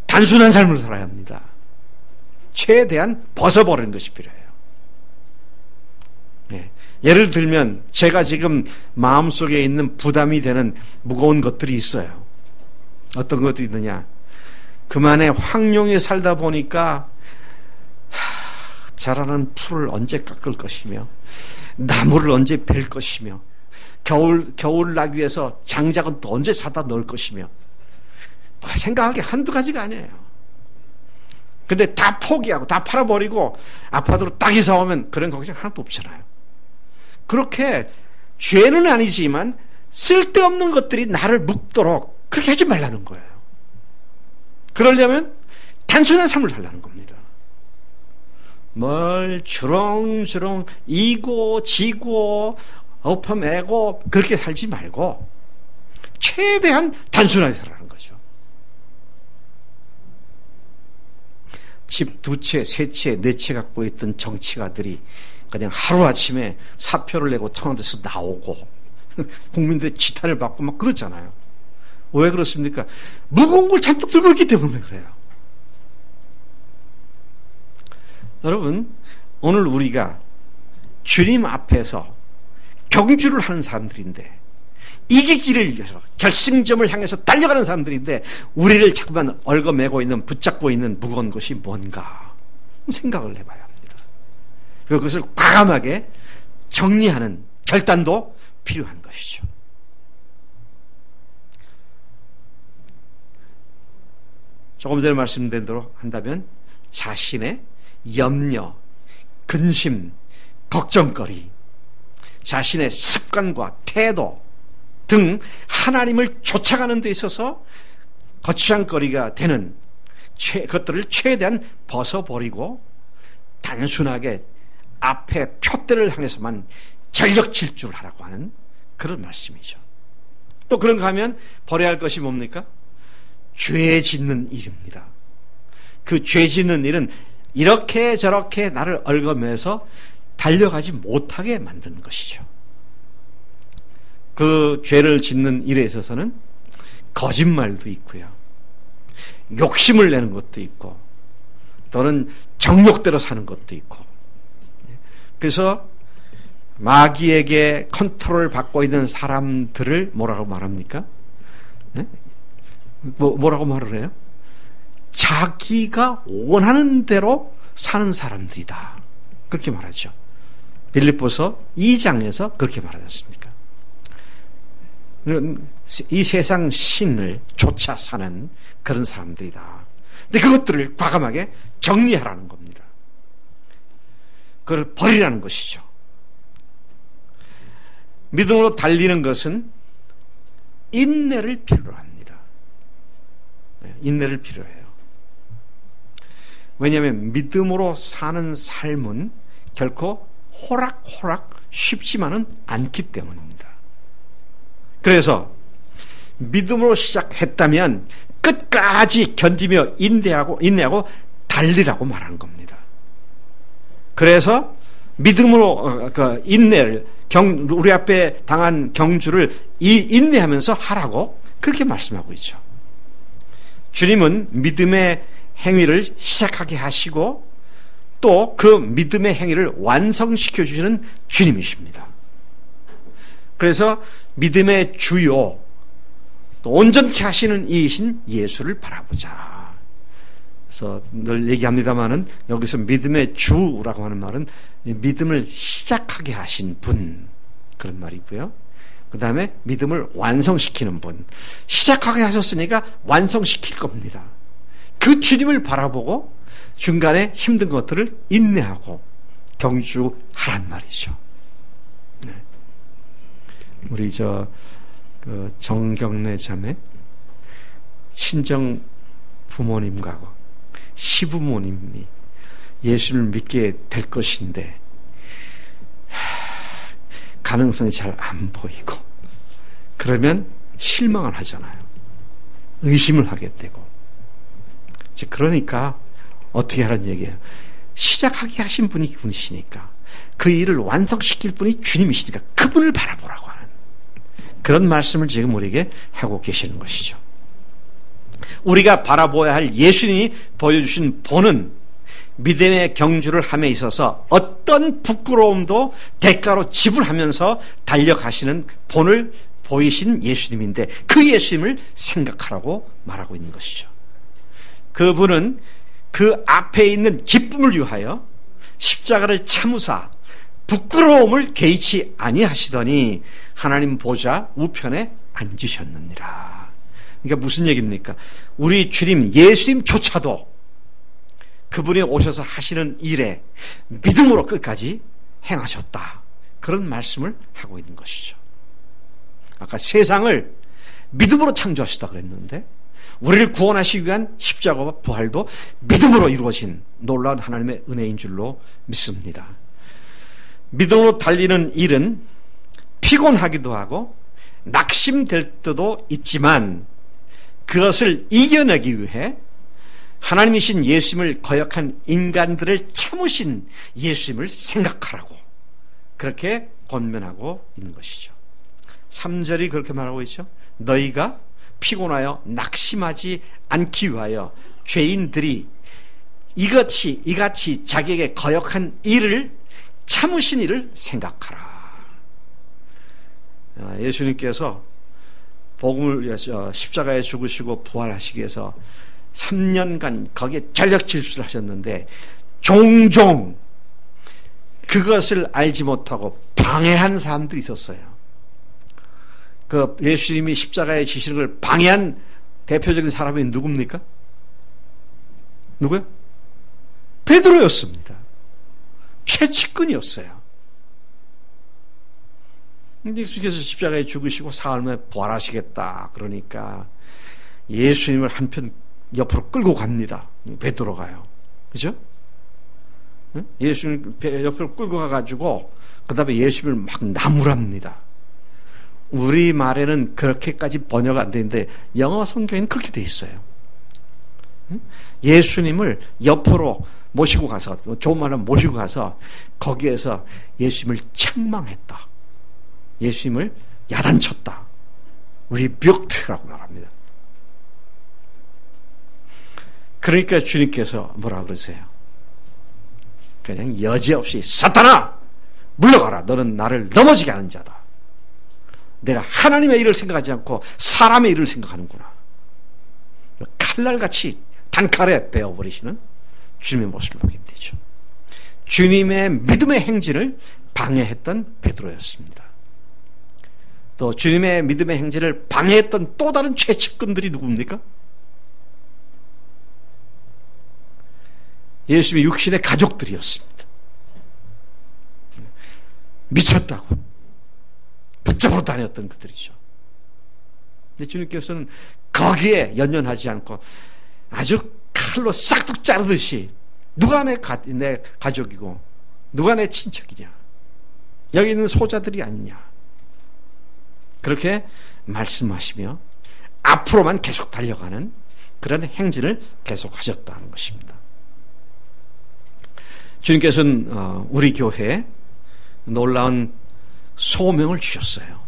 단순한 삶을 살아야 합니다. 최대한 벗어버리는 것이 필요해요. 예를 들면 제가 지금 마음속에 있는 부담이 되는 무거운 것들이 있어요. 어떤 것들이 있느냐? 그만에 황룡에 살다 보니까 자라는 풀을 언제 깎을 것이며 나무를 언제 벨 것이며 겨울 나기 위해서 장작은 또 언제 사다 넣을 것이며 생각할 게 한두 가지가 아니에요. 근데 다 포기하고 다 팔아버리고 아파트로 딱 이사 오면 그런 걱정 하나도 없잖아요. 그렇게 죄는 아니지만 쓸데없는 것들이 나를 묶도록 그렇게 하지 말라는 거예요. 그러려면 단순한 삶을 살라는 겁니다. 뭘 주렁주렁 이고 지고 엎어매고 그렇게 살지 말고 최대한 단순하게 살라는 거죠. 집 2채, 3채, 4채 갖고 있던 정치가들이 그냥 하루아침에 사표를 내고 청와대에서 나오고 국민들의 지탄을 받고 막 그러잖아요. 왜 그렇습니까? 무거운 걸 잔뜩 들고 있기 때문에 그래요. 여러분, 오늘 우리가 주님 앞에서 경주를 하는 사람들인데 이기기를 위해서 결승점을 향해서 달려가는 사람들인데 우리를 자꾸만 얽어매고 있는 붙잡고 있는 무거운 것이 뭔가 생각을 해봐야 합니다. 그리고 그것을 과감하게 정리하는 결단도 필요한 것이죠. 조금 전에 말씀드린 대로 한다면 자신의 염려, 근심, 걱정거리, 자신의 습관과 태도 등 하나님을 쫓아가는 데 있어서 거추장거리가 되는 그것들을 최대한 벗어버리고 단순하게 앞에 표대를 향해서만 전력 질주를 하라고 하는 그런 말씀이죠. 또 그런가 하면 버려야 할 것이 뭡니까? 죄 짓는 일입니다. 그 죄 짓는 일은 이렇게 저렇게 나를 얽어매서 달려가지 못하게 만드는 것이죠. 그 죄를 짓는 일에 있어서는 거짓말도 있고요. 욕심을 내는 것도 있고 또는 정욕대로 사는 것도 있고. 그래서 마귀에게 컨트롤을 받고 있는 사람들을 뭐라고 말합니까? 네? 뭐라고 말을 해요? 자기가 원하는 대로 사는 사람들이다. 그렇게 말하죠. 빌립보서 2장에서 그렇게 말하지 않습니까? 이 세상 신을 쫓아 사는 그런 사람들이다. 근데 그것들을 과감하게 정리하라는 겁니다. 그걸 버리라는 것이죠. 믿음으로 달리는 것은 인내를 필요로 합니다. 인내를 필요해요. 왜냐하면 믿음으로 사는 삶은 결코 호락호락 쉽지만은 않기 때문입니다. 그래서 믿음으로 시작했다면 끝까지 견디며 인내하고 달리라고 말하는 겁니다. 그래서 믿음으로 인내를 우리 앞에 당한 경주를 인내하면서 하라고 그렇게 말씀하고 있죠. 주님은 믿음의 행위를 시작하게 하시고 또 그 믿음의 행위를 완성시켜 주시는 주님이십니다. 그래서 믿음의 주요 또 온전케 하시는 이이신 예수를 바라보자. 그래서 늘 얘기합니다마는 여기서 믿음의 주라고 하는 말은 믿음을 시작하게 하신 분 그런 말이고요. 그 다음에 믿음을 완성시키는 분. 시작하게 하셨으니까 완성시킬 겁니다. 그 주님을 바라보고 중간에 힘든 것들을 인내하고 경주하란 말이죠. 네. 우리 정경래 자매 친정 부모님과 시부모님이 예수를 믿게 될 것인데 가능성이 잘 안 보이고 그러면 실망을 하잖아요. 의심을 하게 되고. 그러니까 어떻게 하라는 얘기예요. 시작하게 하신 분이 그분이시니까 그 일을 완성시킬 분이 주님이시니까 그분을 바라보라고 하는 그런 말씀을 지금 우리에게 하고 계시는 것이죠. 우리가 바라보아야 할 예수님이 보여주신 본은 믿음의 경주를 함에 있어서 어떤 부끄러움도 대가로 지불하면서 달려가시는 본을 보이신 예수님인데 그 예수님을 생각하라고 말하고 있는 것이죠. 그분은 그 앞에 있는 기쁨을 위하여 십자가를 참으사 부끄러움을 개의치 아니하시더니 하나님 보좌 우편에 앉으셨느니라. 그러니까 무슨 얘기입니까? 우리 주님 예수님조차도 그분이 오셔서 하시는 일에 믿음으로 끝까지 행하셨다. 그런 말씀을 하고 있는 것이죠. 아까 세상을 믿음으로 창조하셨다 그랬는데 우리를 구원하시기 위한 십자가와 부활도 믿음으로 이루어진 놀라운 하나님의 은혜인 줄로 믿습니다. 믿음으로 달리는 일은 피곤하기도 하고 낙심될 때도 있지만 그것을 이겨내기 위해 하나님이신 예수님을 거역한 인간들을 참으신 예수님을 생각하라고 그렇게 권면하고 있는 것이죠. 3절이 그렇게 말하고 있죠. 너희가 피곤하여 낙심하지 않기 위하여 죄인들이 이같이 자기에게 거역한 일을 참으신 일을 생각하라. 예수님께서 복음을 십자가에 죽으시고 부활하시기 위해서 3년간 거기에 전력 질주를 하셨는데 종종 그것을 알지 못하고 방해한 사람들이 있었어요. 그 예수님이 십자가에 지시는 걸 방해한 대표적인 사람이 누굽니까? 누구요? 베드로였습니다. 최측근이었어요. 근데 예수께서 십자가에 죽으시고 사흘 만에 부활하시겠다 그러니까 예수님을 한편 옆으로 끌고 갑니다. 베드로가요. 그죠? 예수님 옆으로 끌고 가가지고 그 다음에 예수님을 막 나무랍니다. 우리 말에는 그렇게까지 번역 안 되는데 영어 성경에는 그렇게 돼 있어요. 예수님을 옆으로 모시고 가서, 좋은 말로 모시고 가서 거기에서 예수님을 책망했다. 예수님을 야단쳤다. 리뷰크라고 말합니다. 그러니까 주님께서 뭐라 그러세요? 그냥 여지없이 사탄아! 물러가라. 너는 나를 넘어지게 하는 자다. 내가 하나님의 일을 생각하지 않고 사람의 일을 생각하는구나. 칼날같이 단칼에 베어버리시는 주님의 모습을 보게 되죠. 주님의 믿음의 행진을 방해했던 베드로였습니다. 또 주님의 믿음의 행진을 방해했던 또 다른 최측근들이 누굽니까? 예수님의 육신의 가족들이었습니다. 미쳤다고 붙잡으러 다녔던 그들이죠. 근데 주님께서는 거기에 연연하지 않고 아주 칼로 싹둑 자르듯이 누가 내 가족이고 누가 내 친척이냐, 여기 있는 소자들이 아니냐, 그렇게 말씀하시며 앞으로만 계속 달려가는 그런 행진을 계속하셨다는 것입니다. 주님께서는 우리 교회에 놀라운 소명을 주셨어요.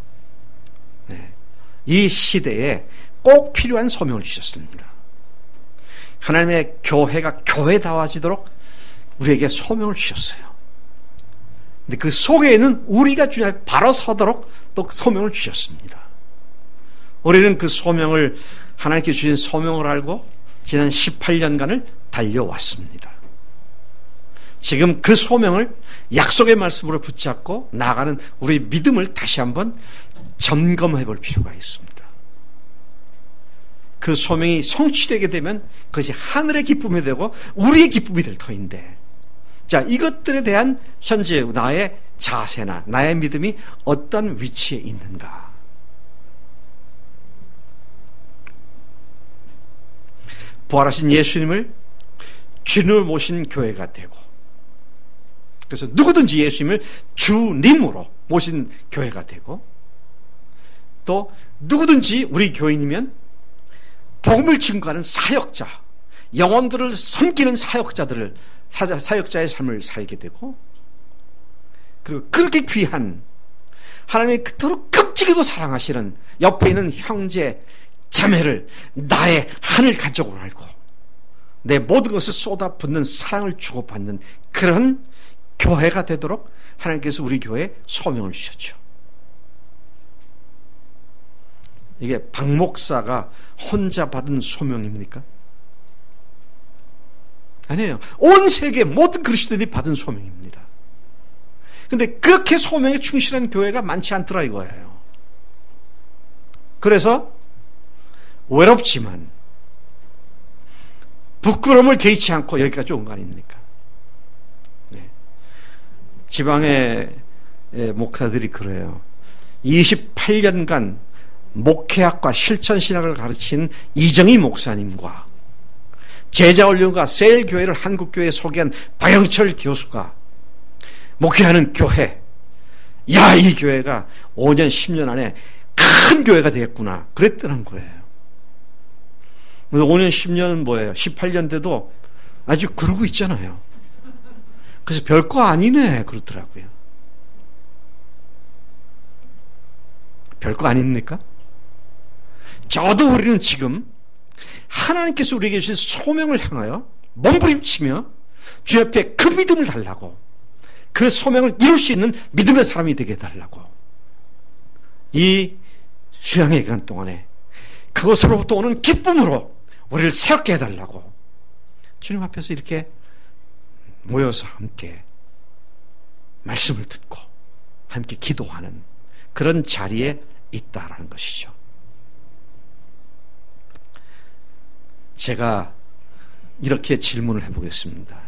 네. 이 시대에 꼭 필요한 소명을 주셨습니다. 하나님의 교회가 교회다워지도록 우리에게 소명을 주셨어요. 근데 그 속에는 우리가 주님 앞에 바로 서도록 또 소명을 주셨습니다. 우리는 그 소명을, 하나님께 주신 소명을 알고 지난 18년간을 달려왔습니다. 지금 그 소명을 약속의 말씀으로 붙잡고 나아가는 우리 믿음을 다시 한번 점검해 볼 필요가 있습니다. 그 소명이 성취되게 되면 그것이 하늘의 기쁨이 되고 우리의 기쁨이 될 터인데, 자, 이것들에 대한 현재 나의 자세나 나의 믿음이 어떤 위치에 있는가? 부활하신 예수님을 주님을 모신 교회가 되고, 그래서 누구든지 예수님을 주님으로 모신 교회가 되고, 또 누구든지 우리 교인이면 복음을 증거하는 사역자, 영혼들을 섬기는 사역자의 삶을 살게 되고, 그리고 그렇게 귀한 하나님이 그토록 끔찍이도 사랑하시는 옆에 있는 형제 자매를 나의 하늘 가족으로 알고 내 모든 것을 쏟아붓는 사랑을 주고받는 그런 교회가 되도록 하나님께서 우리 교회에 소명을 주셨죠. 이게 박 목사가 혼자 받은 소명입니까? 아니에요. 온 세계 모든 그리스도인이 받은 소명입니다. 그런데 그렇게 소명에 충실한 교회가 많지 않더라 이거예요. 그래서 외롭지만 부끄러움을 개의치 않고 여기까지 온 거 아닙니까? 네. 지방의 목사들이 그래요. 28년간 목회학과 실천신학을 가르친 이정희 목사님과 제자훈련과 셀교회를 한국교회에 소개한 박영철 교수가 목회하는 교회, 야, 이 교회가 5년 10년 안에 큰 교회가 되겠구나 그랬더란 거예요. 5년 10년은 뭐예요? 18년 돼도 아주 그러고 있잖아요. 그래서 별거 아니네 그렇더라고요. 별거 아닙니까? 저도 우리는 지금 하나님께서 우리에게 주신 소명을 향하여 몸부림치며 주 옆에 그 믿음을 달라고, 그 소명을 이룰 수 있는 믿음의 사람이 되게 해달라고, 이 수양의 기간 동안에 그것으로부터 오는 기쁨으로 우리를 새롭게 해달라고 주님 앞에서 이렇게 모여서 함께 말씀을 듣고 함께 기도하는 그런 자리에 있다라는 것이죠. 제가 이렇게 질문을 해보겠습니다.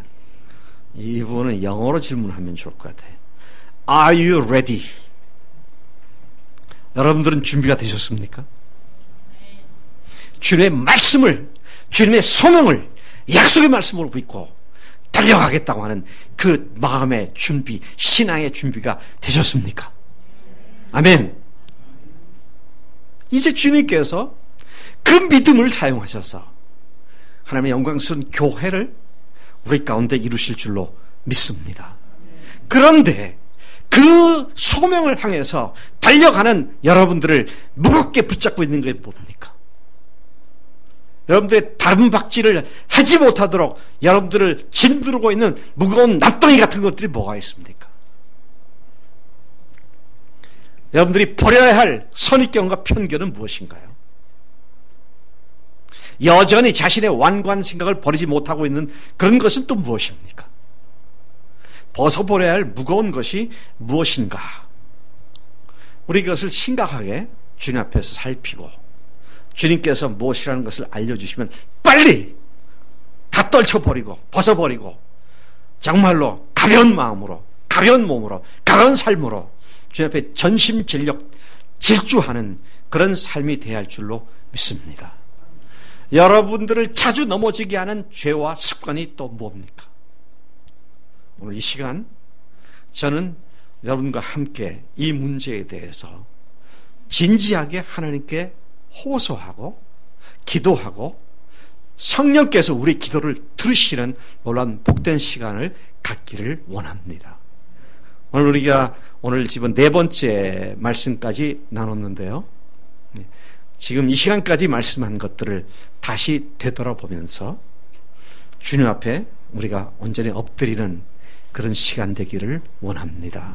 이 부분은 영어로 질문하면 좋을 것 같아요. Are you ready? 여러분들은 준비가 되셨습니까? 주님의 말씀을 주님의 소명을 약속의 말씀으로 믿고 달려가겠다고 하는 그 마음의 준비, 신앙의 준비가 되셨습니까? 아멘. 이제 주님께서 그 믿음을 사용하셔서 하나님의 영광스러운 교회를 우리 가운데 이루실 줄로 믿습니다. 그런데 그 소명을 향해서 달려가는 여러분들을 무겁게 붙잡고 있는 게 뭡니까? 여러분들의 다른 박질을 하지 못하도록 여러분들을 짓누르고 있는 무거운 납덩이 같은 것들이 뭐가 있습니까? 여러분들이 버려야 할 선입견과 편견은 무엇인가요? 여전히 자신의 완고한 생각을 버리지 못하고 있는 그런 것은 또 무엇입니까? 벗어버려야 할 무거운 것이 무엇인가? 우리 이것을 심각하게 주님 앞에서 살피고 주님께서 무엇이라는 것을 알려주시면 빨리 다 떨쳐버리고 벗어버리고 정말로 가벼운 마음으로, 가벼운 몸으로, 가벼운 삶으로 주님 앞에 전심전력 질주하는 그런 삶이 되어야 할 줄로 믿습니다. 여러분들을 자주 넘어지게 하는 죄와 습관이 또 뭡니까? 오늘 이 시간 저는 여러분과 함께 이 문제에 대해서 진지하게 하나님께 호소하고 기도하고 성령께서 우리 기도를 들으시는 놀라운 복된 시간을 갖기를 원합니다. 오늘 우리가 오늘 지금 4번째 말씀까지 나눴는데요. 지금 이 시간까지 말씀한 것들을 다시 되돌아보면서 주님 앞에 우리가 온전히 엎드리는 그런 시간 되기를 원합니다.